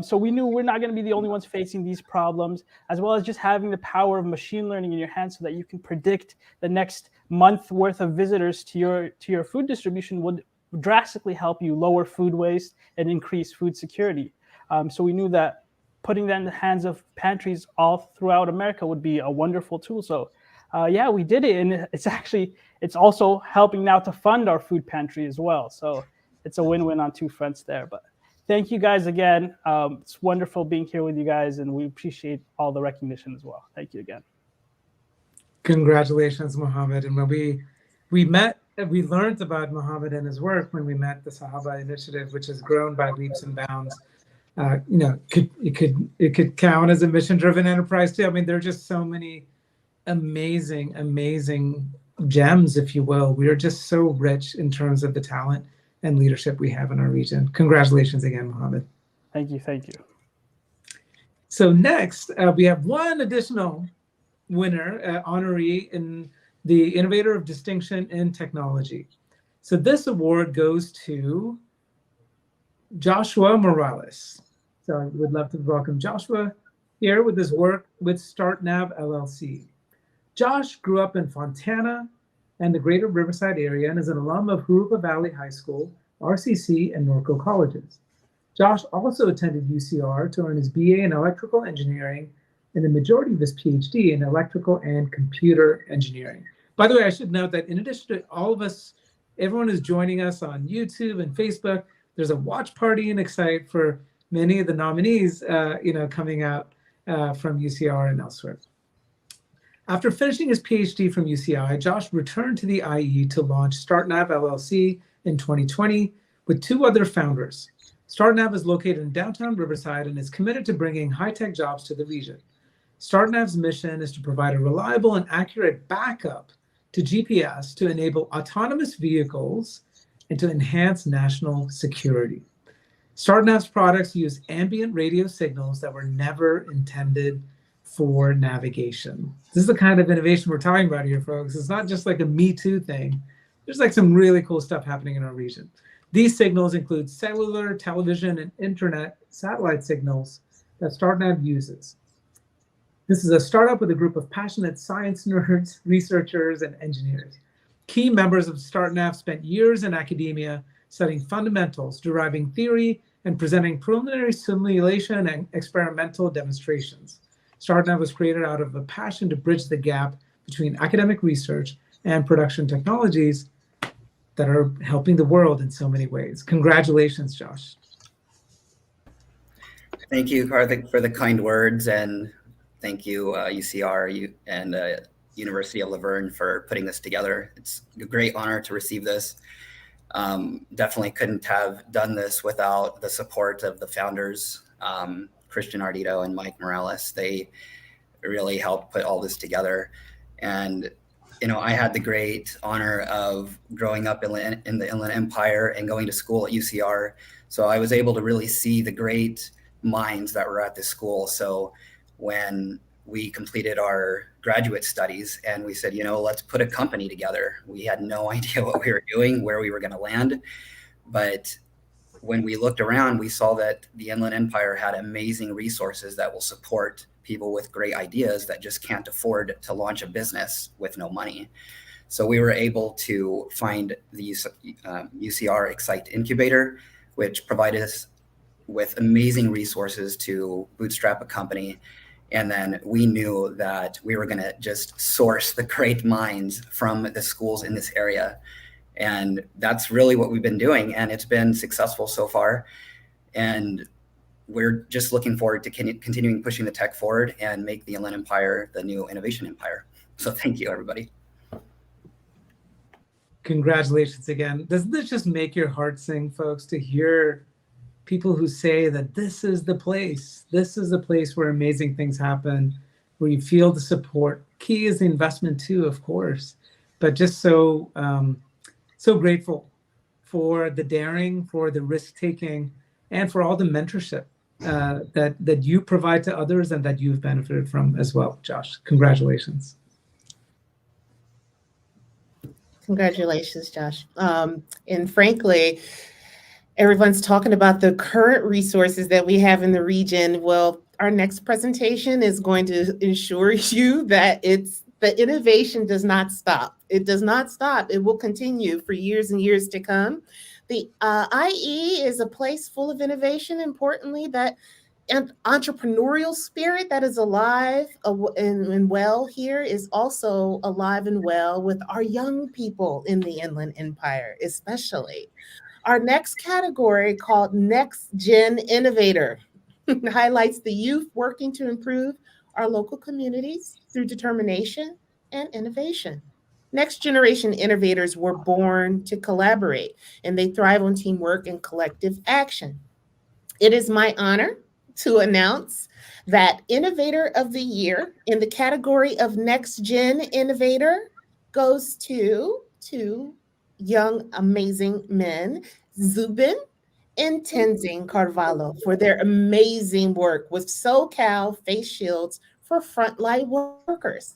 S14: So we knew we're not going to be the only ones facing these problems, as well as just having the power of machine learning in your hands so that you can predict the next month worth of visitors to your food distribution would drastically help you lower food waste and increase food security. So we knew that putting that in the hands of pantries all throughout America would be a wonderful tool. So yeah, we did it. And it's also helping now to fund our food pantry as well. So it's a win-win on two fronts there. But thank you guys again. It's wonderful being here with you guys, and we appreciate all the recognition as well. Thank you again.
S1: Congratulations, Mohammed. And when we met, we learned about Mohammed and his work when we met the Sahaba Initiative, which has grown by leaps and bounds. It could count as a mission-driven enterprise too. I mean, there are just so many amazing gems, if you will. We are just so rich in terms of the talent and leadership we have in our region. Congratulations again, Mohammed.
S14: Thank you.
S1: So next, we have one additional winner, honoree in the Innovator of Distinction in Technology. So this award goes to Joshua Morales. So I would love to welcome Joshua here with his work with StartNav LLC. Josh grew up in Fontana and the greater Riverside area and is an alum of Jurupa Valley High School, RCC, and Norco colleges. Josh also attended UCR to earn his BA in electrical engineering and the majority of his PhD in electrical and computer engineering. By the way, I should note that in addition to all of us, everyone who's joining us on YouTube and Facebook, there's a watch party in Excite for many of the nominees, coming out from UCR and elsewhere. After finishing his PhD from UCI, Josh returned to the IE to launch StartNav LLC in 2020 with two other founders. StartNav is located in downtown Riverside and is committed to bringing high-tech jobs to the region. StartNav's mission is to provide a reliable and accurate backup to GPS to enable autonomous vehicles and to enhance national security. StartNav's products use ambient radio signals that were never intended for navigation. This is the kind of innovation we're talking about here, folks. It's not just like a Me Too thing. There's like some really cool stuff happening in our region. These signals include cellular, television, and internet satellite signals that StartNav uses. This is a startup with a group of passionate science nerds, researchers, and engineers. Key members of StartNav spent years in academia studying fundamentals, deriving theory, and presenting preliminary simulation and experimental demonstrations. StartNav was created out of a passion to bridge the gap between academic research and production technologies that are helping the world in so many ways. Congratulations, Josh.
S15: Thank you, Karthik, for the kind words, and thank you, UCR and University of La Verne for putting this together. It's a great honor to receive this. Definitely couldn't have done this without the support of the founders, Christian Ardito and Mike Morales. They really helped put all this together. And, I had the great honor of growing up in the Inland Empire and going to school at UCR. So I was able to really see the great minds that were at this school. So when we completed our graduate studies and we said, let's put a company together. We had no idea what we were doing, where we were going to land. But when we looked around, we saw that the Inland Empire had amazing resources that will support people with great ideas that just can't afford to launch a business with no money. So we were able to find the UCR Excite Incubator, which provided us with amazing resources to bootstrap a company. And then we knew that we were going to just source the great minds from the schools in this area. And that's really what we've been doing. And it's been successful so far. And we're just looking forward to continuing pushing the tech forward and make the Inland Empire the new innovation empire. So thank you, everybody.
S1: Congratulations again. Doesn't this just make your heart sing, folks, to hear people who say that this is the place where amazing things happen, where you feel the support. Key is the investment too, of course, but just so grateful for the daring, for the risk-taking, and for all the mentorship that you provide to others and that you've benefited from as well, Josh. Congratulations.
S7: Congratulations, Josh. And frankly, everyone's talking about the current resources that we have in the region. Well, our next presentation is going to ensure you that the innovation does not stop. It does not stop. It will continue for years and years to come. The IE is a place full of innovation, importantly, and entrepreneurial spirit that is alive and well here is also alive and well with our young people in the Inland Empire, especially. Our next category, called Next Gen Innovator, highlights the youth working to improve our local communities through determination and innovation. Next generation innovators were born to collaborate, and they thrive on teamwork and collective action. It is my honor to announce that Innovator of the Year in the category of Next Gen Innovator goes to two young, amazing men, Zubin and Tenzing Carvalho, for their amazing work with SoCal face shields for frontline workers.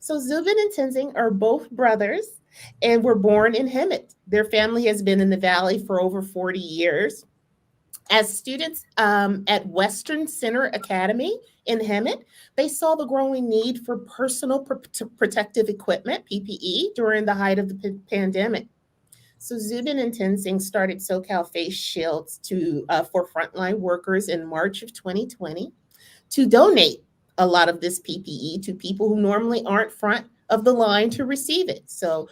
S7: So Zubin and Tenzing are both brothers and were born in Hemet. Their family has been in the Valley for over 40 years. As students at Western Center Academy in Hemet, they saw the growing need for personal protective equipment, PPE, during the height of the pandemic. So Zubin and Tenzing started SoCal Face Shields for frontline workers in March of 2020 to donate a lot of this PPE to people who normally aren't front of the line to receive it. So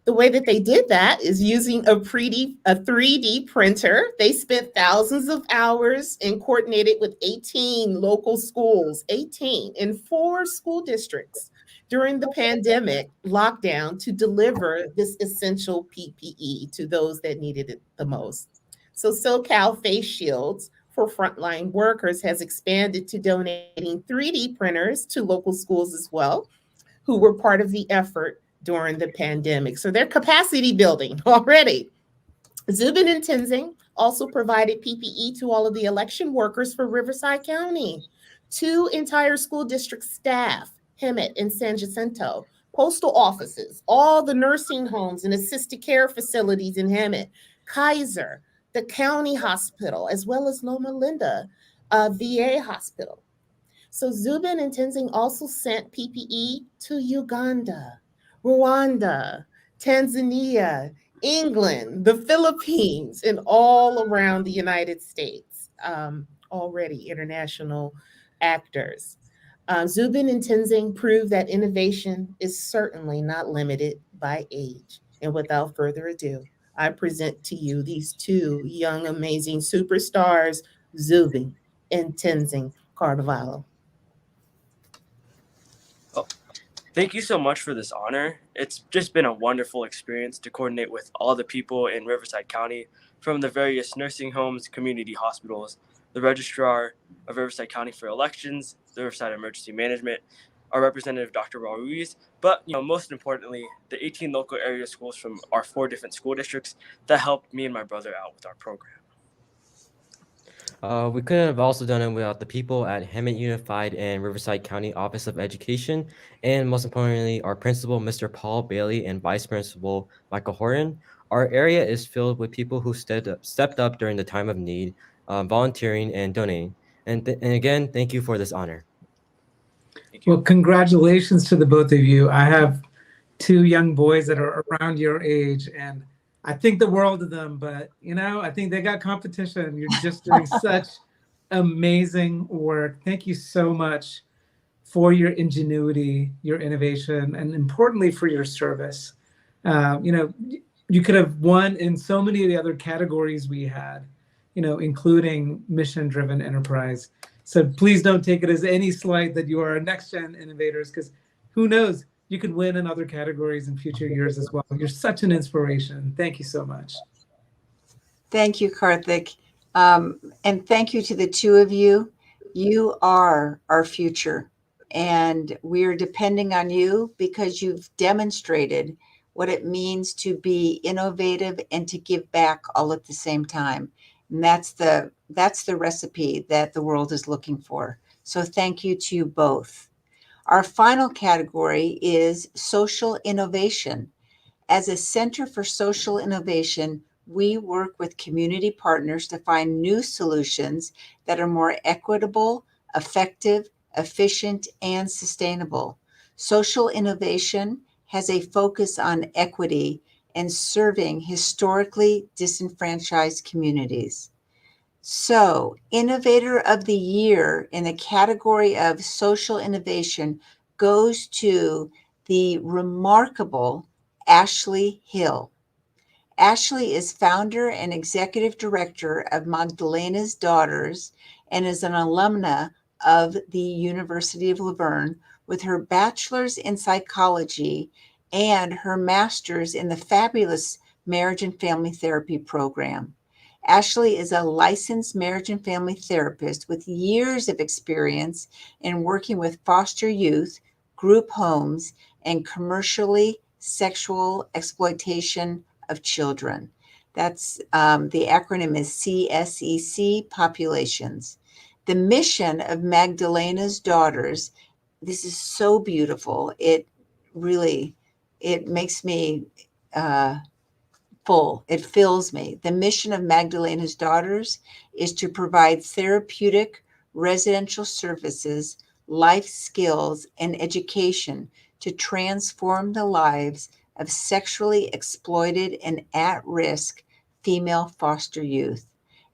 S7: the way that they did that is using a 3D printer. They spent thousands of hours and coordinated with 18 local schools, 18 in 4 school districts during the pandemic lockdown to deliver this essential PPE to those that needed it the most. So SoCal Face Shields for frontline workers has expanded to donating 3D printers to local schools as well, who were part of the effort during the pandemic. So they're capacity building already. Zubin and Tenzing also provided PPE to all of the election workers for Riverside County, 2 entire school district staff, Hemet and San Jacinto, postal offices, all the nursing homes and assisted care facilities in Hemet, Kaiser, the county hospital, as well as Loma Linda VA hospital. So Zubin and Tenzing also sent PPE to Uganda, Rwanda, Tanzania, England, the Philippines, and all around the United States, already international actors. Zubin and Tenzing prove that innovation is certainly not limited by age. And without further ado, I present to you these 2 young, amazing superstars, Zubin and Tenzing Carvalho.
S16: Thank you so much for this honor. It's just been a wonderful experience to coordinate with all the people in Riverside County, from the various nursing homes, community hospitals, the registrar of Riverside County for elections, the Riverside Emergency Management, our representative, Dr. Raul Ruiz, but most importantly, the 18 local area schools from our 4 different school districts that helped me and my brother out with our program.
S17: We couldn't have also done it without the people at Hemet Unified and Riverside County Office of Education, and most importantly, our principal, Mr. Paul Bailey, and Vice Principal Michael Horan. Our area is filled with people who stepped up during the time of need, volunteering and donating. And again, thank you for this honor.
S1: Well, congratulations to the both of you. I have 2 young boys that are around your age, and I think the world of them, but I think they got competition. You're just doing such amazing work. Thank you so much for your ingenuity, your innovation, and importantly for your service. You could have won in so many of the other categories we had, including mission-driven enterprise. So please don't take it as any slight that you are next-gen innovators, because who knows? You could win in other categories in future years as well. You're such an inspiration. Thank you so much.
S5: Thank you, Karthik. And thank you to the 2 of you. You are our future, and we're depending on you because you've demonstrated what it means to be innovative and to give back all at the same time. And that's the recipe that the world is looking for. So thank you to you both. Our final category is social innovation. As a Center for Social Innovation, we work with community partners to find new solutions that are more equitable, effective, efficient, and sustainable. Social innovation has a focus on equity and serving historically disenfranchised communities. So, Innovator of the Year in the category of social innovation goes to the remarkable Ashley Hill. Ashley is founder and executive director of Magdalena's Daughters and is an alumna of the University of Laverne with her bachelor's in psychology and her master's in the fabulous marriage and family therapy program. Ashley is a licensed marriage and family therapist with years of experience in working with foster youth, group homes, and commercially sexual exploitation of children. That's the acronym is CSEC populations. The mission of Magdalena's Daughters, this is so beautiful. It makes me full. It fills me. The mission of Magdalena's Daughters is to provide therapeutic residential services, life skills, and education to transform the lives of sexually exploited and at-risk female foster youth.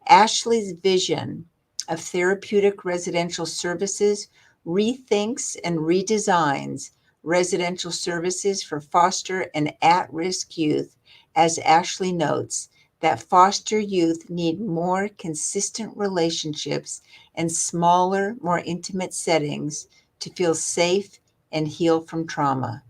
S5: Ashley's vision of therapeutic residential services rethinks and redesigns residential services for foster and at-risk youth, as Ashley notes that foster youth need more consistent relationships and smaller, more intimate settings to feel safe and heal from trauma.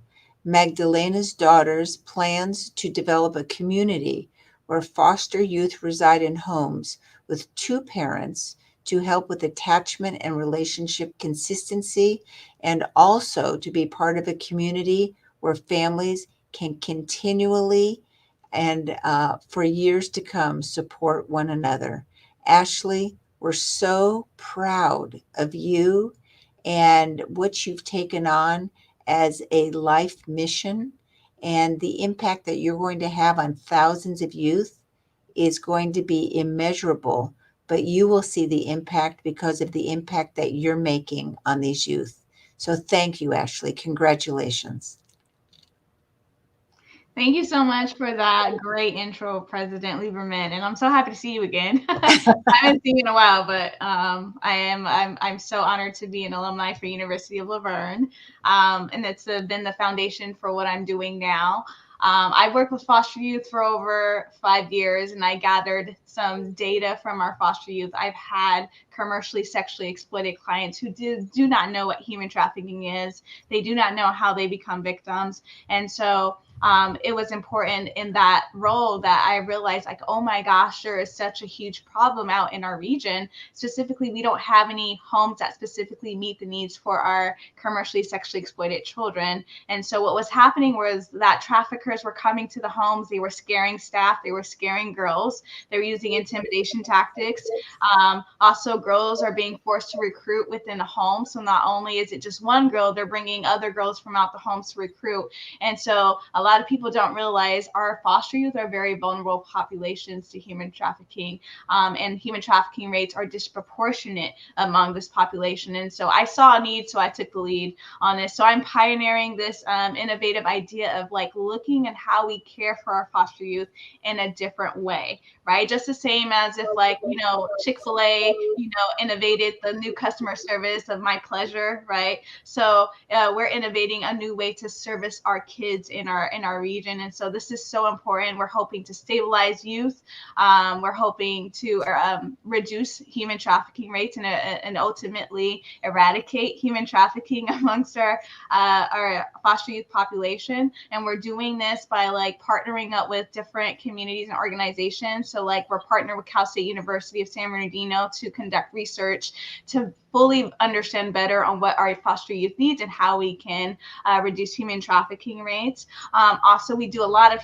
S5: Magdalena's Daughters plans to develop a community where foster youth reside in homes with two parents to help with attachment and relationship consistency, and also to be part of a community where families can continually and for years to come support one another. Ashley, we're so proud of you and what you've taken on as a life mission, and the impact that you're going to have on thousands of youth is going to be immeasurable, but you will see the impact because of the impact that you're making on these youth. So thank you, Ashley. Congratulations.
S18: Thank you so much for that great intro, President Lieberman, and I'm so happy to see you again. I haven't seen you in a while, but I'm so honored to be an alumni for University of Laverne, and it's been the foundation for what I'm doing now. I've worked with foster youth for over 5 years, and I gathered some data from our foster youth. I've had commercially sexually exploited clients who do not know what human trafficking is. They do not know how they become victims. And so it was important in that role that I realized, like, oh my gosh, there is such a huge problem out in our region. Specifically, we don't have any homes that specifically meet the needs for our commercially sexually exploited children. And so what was happening was that traffickers were coming to the homes. They were scaring staff. They were scaring girls. They were using intimidation tactics. Also, girls are being forced to recruit within a home. So not only is it just one girl, they're bringing other girls from out the homes to recruit. And so a lot of people don't realize our foster youth are very vulnerable populations to human trafficking, and human trafficking rates are disproportionate among this population. And so I saw a need, so I took the lead on this. So I'm pioneering this innovative idea of like looking at how we care for our foster youth in a different way, right? Just the same as if, like, you know, Chick-fil-A, you know, innovated the new customer service of My Pleasure, right? So we're innovating a new way to service our kids in our region. And so this is so important. We're hoping to stabilize youth. We're hoping to reduce human trafficking rates and ultimately eradicate human trafficking amongst our foster youth population. And we're doing this by like partnering up with different communities and organizations. So like we're partnered with Cal State University of San Bernardino to conduct research to fully understand better on what our foster youth needs and how we can reduce human trafficking rates. Also, we do a lot of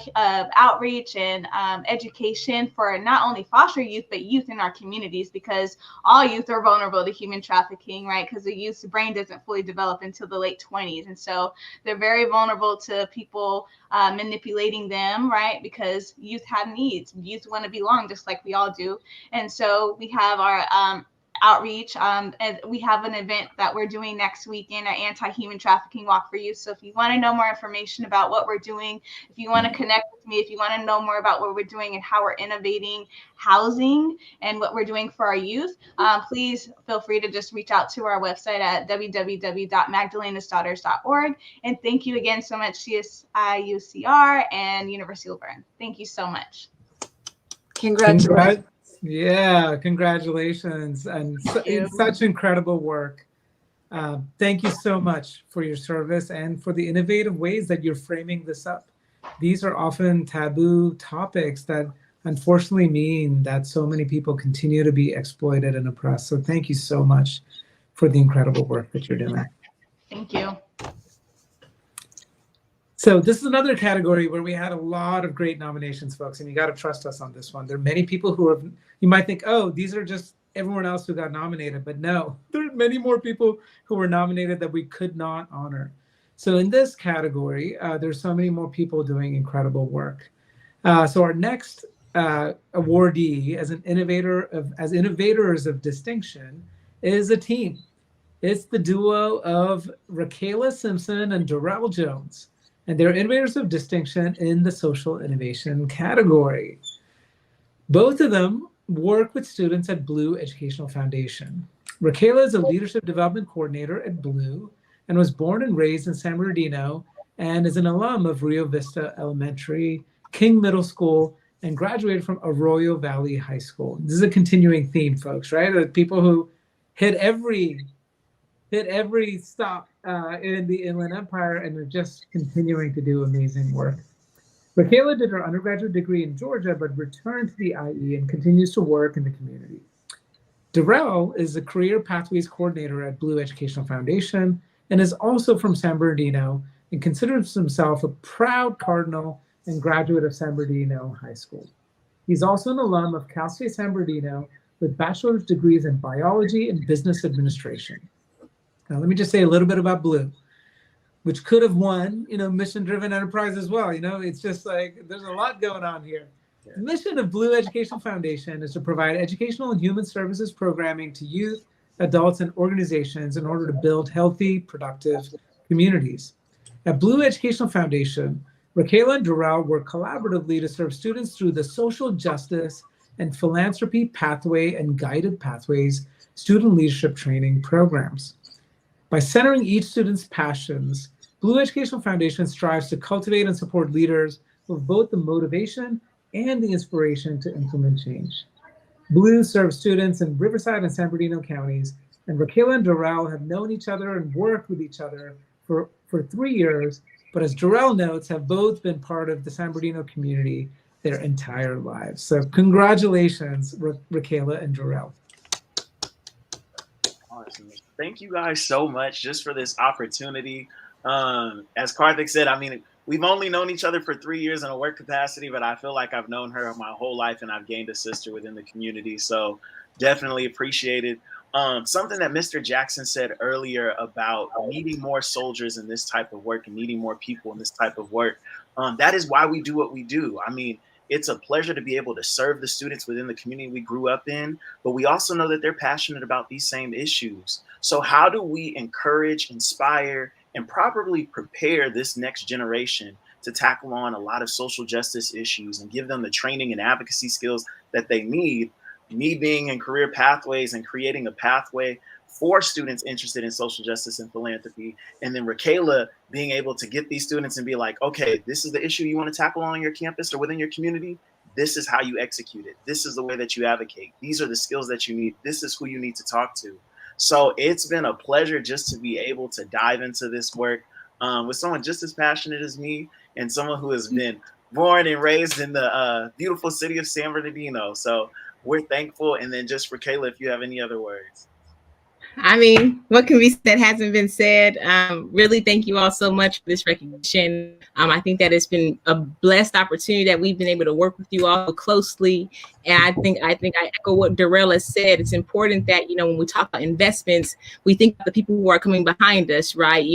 S18: outreach and education for not only foster youth, but youth in our communities, because all youth are vulnerable to human trafficking, right? Because the youth's brain doesn't fully develop until the late 20s. And so they're very vulnerable to people manipulating them, right? Because youth have needs. Youth want to belong just like we all do. And so we have our outreach. And we have an event that we're doing next weekend, an anti-human trafficking walk for youth. So if you want to know more information about what we're doing, if you want to connect with me, if you want to know more about what we're doing and how we're innovating housing and what we're doing for our youth, please feel free to just reach out to our website at www.magdalenasdaughters.org. And thank you again so much, CSI, UCR, and University of Laverne. Thank you so much.
S5: Congratulations.
S1: Yeah, congratulations. And it's such incredible work. Thank you so much for your service and for the innovative ways that you're framing this up. These are often taboo topics that unfortunately mean that so many people continue to be exploited and oppressed. So thank you so much for the incredible work that you're doing.
S18: Thank you.
S1: So this is another category where we had a lot of great nominations, folks, and you got to trust us on this one. There are many people who have, you might think, oh, these are just everyone else who got nominated, but no, there are many more people who were nominated that we could not honor. So in this category, there's so many more people doing incredible work. So our next awardee as innovators of distinction is a team. It's the duo of Rakayla Simpson and Darrell Jones, and they're innovators of distinction in the social innovation category. Both of them work with students at Blue Educational Foundation. Rakayla is a leadership development coordinator at Blue and was born and raised in San Bernardino and is an alum of Rio Vista Elementary, King Middle School, and graduated from Arroyo Valley High School. This is a continuing theme, folks, right? The people who hit every stop in the Inland Empire and are just continuing to do amazing work. Rakayla did her undergraduate degree in Georgia, but returned to the IE and continues to work in the community. Darrell is the Career Pathways Coordinator at Blue Educational Foundation and is also from San Bernardino and considers himself a proud Cardinal and graduate of San Bernardino High School. He's also an alum of Cal State San Bernardino with bachelor's degrees in biology and business administration. Now, let me just say a little bit about Blue, which could have won, mission-driven enterprise as well. It's just like there's a lot going on here. Yeah. The mission of Blue Educational Foundation is to provide educational and human services programming to youth, adults, and organizations in order to build healthy, productive communities. At Blue Educational Foundation, Rakayla and Darrell work collaboratively to serve students through the social justice and philanthropy pathway and guided pathways student leadership training programs. By centering each student's passions, Blue Educational Foundation strives to cultivate and support leaders with both the motivation and the inspiration to implement change. Blue serves students in Riverside and San Bernardino counties, and Rakayla and Darrell have known each other and worked with each other for 3 years, but as Darrell notes, have both been part of the San Bernardino community their entire lives. So congratulations, Rakayla and Darrell.
S19: Awesome. Thank you guys so much just for this opportunity. As Karthik said, we've only known each other for 3 years in a work capacity, but I feel like I've known her my whole life and I've gained a sister within the community. So definitely appreciate it. Something that Mr. Jackson said earlier about needing more soldiers in this type of work and needing more people in this type of work. That is why we do what we do. It's a pleasure to be able to serve the students within the community we grew up in, but we also know that they're passionate about these same issues. So how do we encourage, inspire, and properly prepare this next generation to tackle on a lot of social justice issues and give them the training and advocacy skills that they need? Me being in career pathways and creating a pathway for students interested in social justice and philanthropy, and then Rakayla being able to get these students and be like, okay, this is the issue you want to tackle on your campus or within your community. This is how you execute it. This is the way that you advocate. These are the skills that you need. This is who you need to talk to. So it's been a pleasure just to be able to dive into this work with someone just as passionate as me and someone who has been born and raised in the beautiful city of San Bernardino. So we're thankful. And then just Rakayla, if you have any other words.
S20: What can be said that hasn't been said? Really, thank you all so much for this recognition. I think that it's been a blessed opportunity that we've been able to work with you all closely. And I think I echo what Darrell has said. It's important that, when we talk about investments, we think about the people who are coming behind us, right?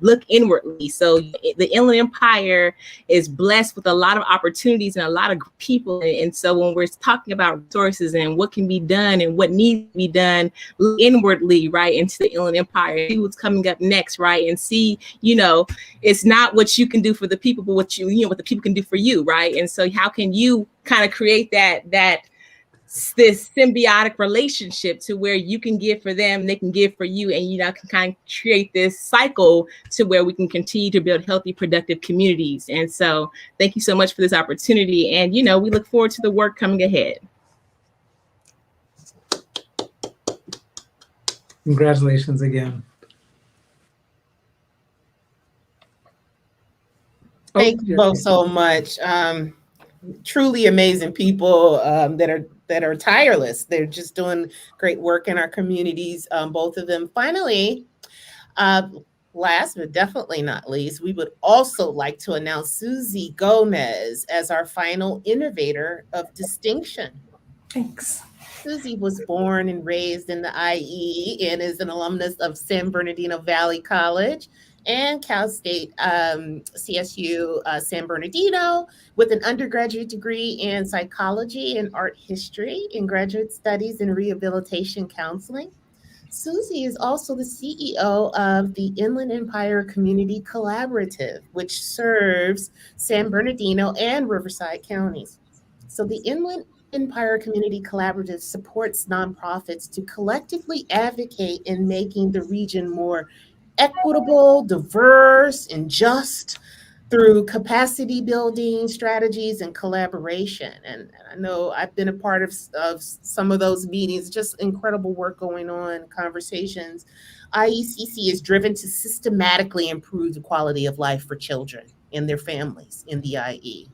S20: Look inwardly. So the Inland Empire is blessed with a lot of opportunities and a lot of people. And so when we're talking about resources and what can be done and what needs to be done, look inwardly, right, into the Inland Empire, see what's coming up next, right? And see, it's not what you can do for the people, but what the people can do for you, right? And so how can you kind of create this symbiotic relationship to where you can give for them, they can give for you, and can kind of create this cycle to where we can continue to build healthy, productive communities. And so thank you so much for this opportunity. And we look forward to the work coming ahead.
S1: Congratulations again.
S7: Thank you both so much. Truly amazing people that are tireless. They're just doing great work in our communities, both of them. Finally, last but definitely not least, we would also like to announce Susie Gomez as our final innovator of distinction.
S21: Thanks.
S7: Susie was born and raised in the IE and is an alumnus of San Bernardino Valley College. and Cal State CSU San Bernardino with an undergraduate degree in psychology and art history and graduate studies in rehabilitation counseling. Susie is also the CEO of the Inland Empire Community Collaborative, which serves San Bernardino and Riverside counties. So the Inland Empire Community Collaborative supports nonprofits to collectively advocate in making the region more equitable, diverse, and just through capacity building strategies and collaboration. And I know I've been a part of some of those meetings, just incredible work going on, conversations. IECC is driven to systematically improve the quality of life for children and their families in the IE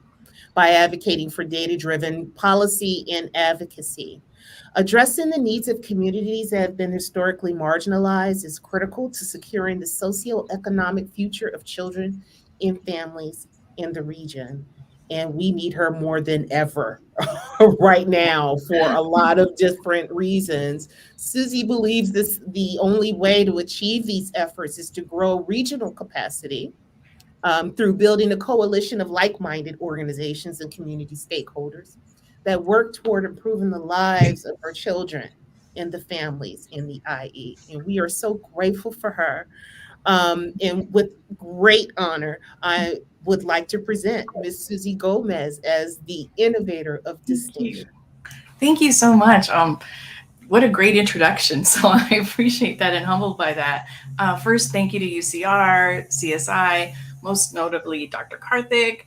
S7: by advocating for data-driven policy and advocacy. Addressing the needs of communities that have been historically marginalized is critical to securing the socioeconomic future of children and families in the region. And we need her more than ever right now for a lot of different reasons. Susie believes the only way to achieve these efforts is to grow regional capacity through building a coalition of like-minded organizations and community stakeholders that work toward improving the lives of our children and the families in the IE. And we are so grateful for her. And with great honor, I would like to present Ms. Susie Gomez as the Innovator of Distinction.
S21: Thank you so much. What a great introduction. So I appreciate that and humbled by that. First, thank you to UCR, CSI, most notably Dr. Karthick.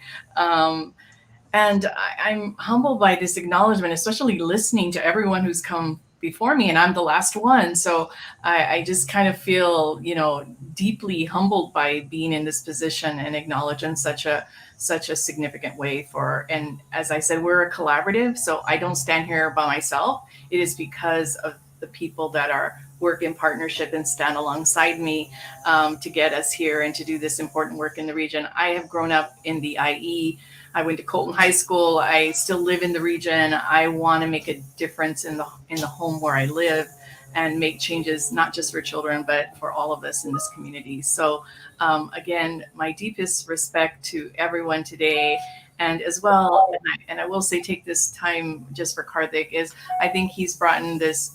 S21: And I'm humbled by this acknowledgement, especially listening to everyone who's come before me, and I'm the last one. So I just kind of feel, deeply humbled by being in this position and acknowledged in such a significant way and as I said, we're a collaborative. So I don't stand here by myself. It is because of the people that work in partnership and stand alongside me to get us here and to do this important work in the region. I have grown up in the IE. I went to Colton High School. I still live in the region. I want to make a difference in the home where I live and make changes, not just for children, but for all of us in this community. So again, my deepest respect to everyone today. And as well, and I will say, take this time just for Karthick, is I think he's brought in this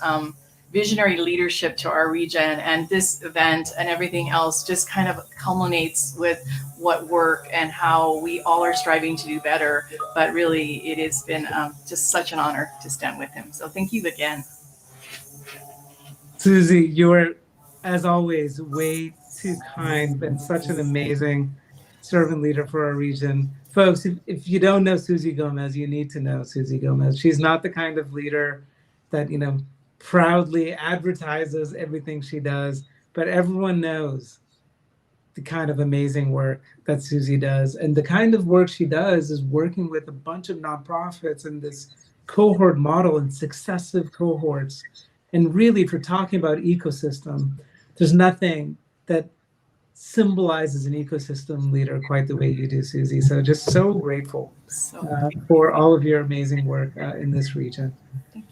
S21: visionary leadership to our region, and this event and everything else just kind of culminates with what work and how we all are striving to do better. But really, it has been just such an honor to stand with him. So thank you again.
S1: Susie, you're, as always, way too kind and such an amazing servant leader for our region. Folks, if you don't know Susie Gomez, you need to know Susie Gomez. She's not the kind of leader that, proudly advertises everything she does, but everyone knows the kind of amazing work that Susie does. And the kind of work she does is working with a bunch of nonprofits in this cohort model and successive cohorts. And really, if you're talking about ecosystem, there's nothing that symbolizes an ecosystem leader quite the way you do, Susie. So just so grateful for all of your amazing work in this region.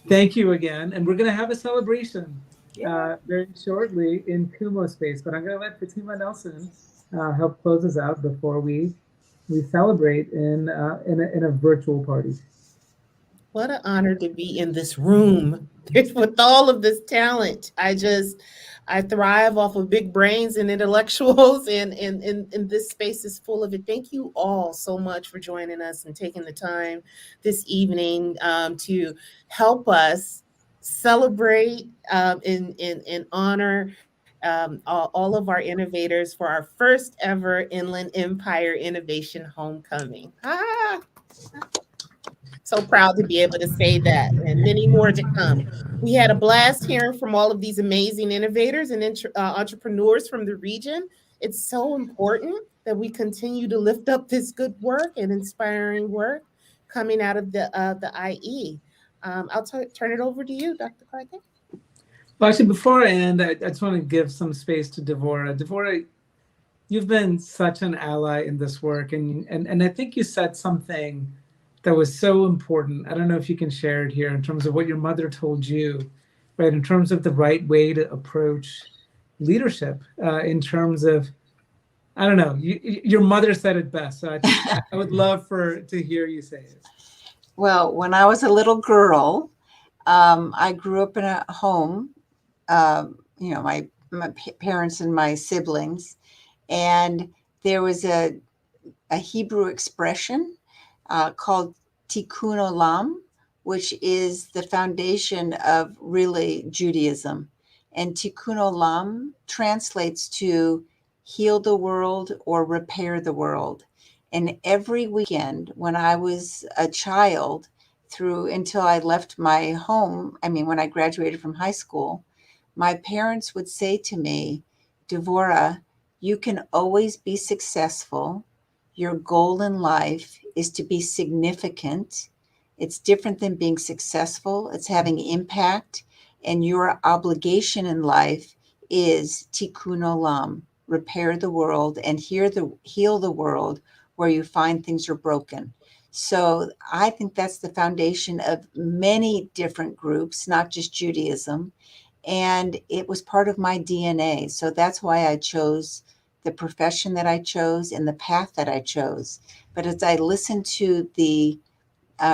S1: Thank you again. And we're going to have a celebration very shortly in Kumo space, but I'm going to let Fatima Nelson help close us out before we celebrate in a virtual party.
S7: What an honor to be in this room with all of this talent. I thrive off of big brains and intellectuals, and this space is full of it. Thank you all so much for joining us and taking the time this evening to help us celebrate and honor all of our innovators for our first ever Inland Empire Innovation Homecoming. So proud to be able to say that, and many more to come. We had a blast hearing from all of these amazing innovators and entrepreneurs from the region. It's so important that we continue to lift up this good work and inspiring work coming out of the IE. I'll turn it over to you, Dr. Karthick.
S1: Well, actually, before I end, I just want to give some space to Devorah. Devorah, you've been such an ally in this work, and I think you said something that was so important. I don't know if you can share it here in terms of what your mother told you, right? In terms of the right way to approach leadership, in terms of I don't know. Your mother said it best, so I think I would love to hear you say it.
S5: Well, when I was a little girl, I grew up in a home, my parents and my siblings, and there was a Hebrew expression called tikkun olam, which is the foundation of really Judaism. And tikkun olam translates to heal the world or repair the world. And every weekend when I was a child through until I left my home, when I graduated from high school, my parents would say to me, Devorah, you can always be successful. Your goal in life is to be significant. It's different than being successful. It's having impact. And your obligation in life is tikkun olam, repair the world and heal the world where you find things are broken. So I think that's the foundation of many different groups, not just Judaism. And it was part of my DNA. So that's why I chose the profession that I chose and the path that I chose. But as I listen to the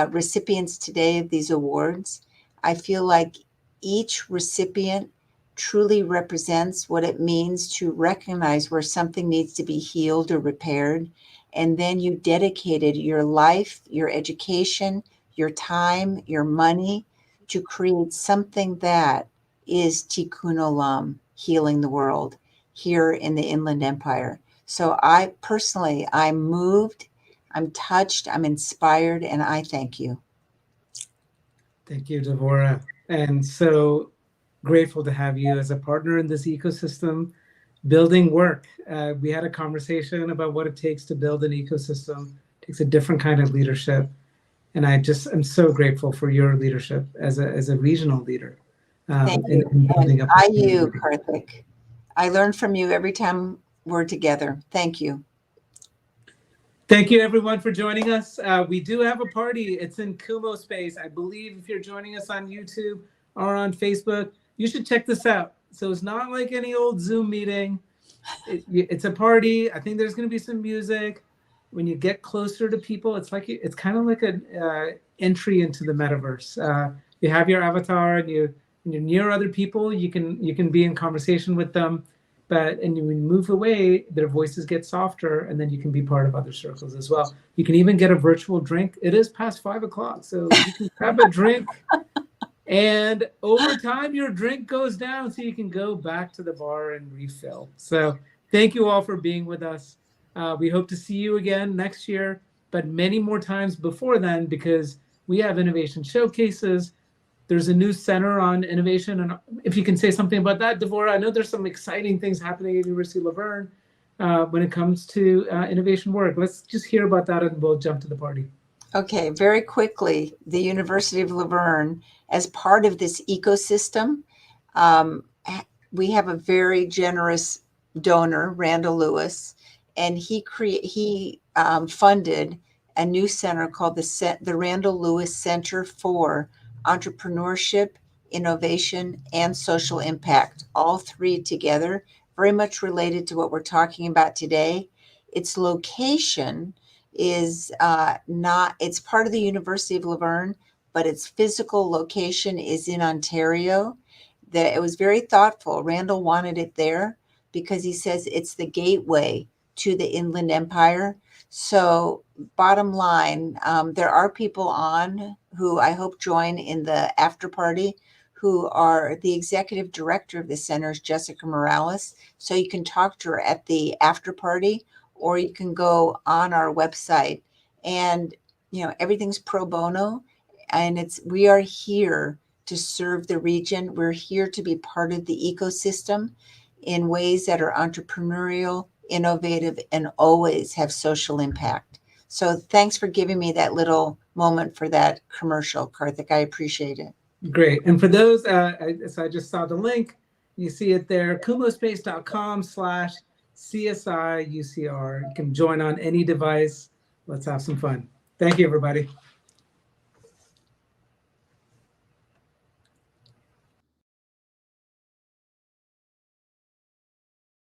S5: recipients today of these awards, I feel like each recipient truly represents what it means to recognize where something needs to be healed or repaired. And then you dedicated your life, your education, your time, your money to create something that is tikkun olam, healing the world here in the Inland Empire. So I'm moved, I'm touched, I'm inspired, and I thank you.
S1: Thank you, Devorah. And so grateful to have you as a partner in this ecosystem, building work. We had a conversation about what it takes to build an ecosystem. It takes a different kind of leadership. And I'm so grateful for your leadership as a regional leader.
S5: Thank you. And Karthik. I learn from you every time we're together. Thank you.
S1: Thank you, everyone, for joining us. We do have a party. It's in Kumo Space. I believe if you're joining us on YouTube or on Facebook, you should check this out. So it's not like any old Zoom meeting. It's a party. I think there's going to be some music. When you get closer to people, it's kind of like an entry into the metaverse. You have your avatar, and you're near other people. You can be in conversation with them. And when you move away, their voices get softer, and then you can be part of other circles as well. You can even get a virtual drink. It is past 5 o'clock, so you can grab a drink. And over time, your drink goes down, so you can go back to the bar and refill. So thank you all for being with us. We hope to see you again next year, but many more times before then, because we have innovation showcases. There's a new center on innovation. And if you can say something about that, Devorah, I know there's some exciting things happening at University of La Verne when it comes to innovation work. Let's just hear about that and we'll jump to the party.
S5: Okay, very quickly, the University of La Verne, as part of this ecosystem, we have a very generous donor, Randall Lewis, and he funded a new center called the Randall Lewis Center for Entrepreneurship, Innovation, and Social Impact, all three together, very much related to what we're talking about today. Its location is it's part of the University of La Verne, but its physical location is in Ontario. It was very thoughtful. Randall wanted it there because he says it's the gateway to the Inland Empire. So bottom line, there are people on who I hope join in the after party who are the executive director of the center is Jessica Morales. So you can talk to her at the after party, or you can go on our website, and everything's pro bono, and we are here to serve the region. We're here to be part of the ecosystem in ways that are entrepreneurial, innovative, and always have social impact. So thanks for giving me that little moment for that commercial, Karthik. I appreciate it.
S1: Great. And for those, so I just saw the link. You see it there, kumospace.com/CSI UCR. You can join on any device. Let's have some fun. Thank you, everybody.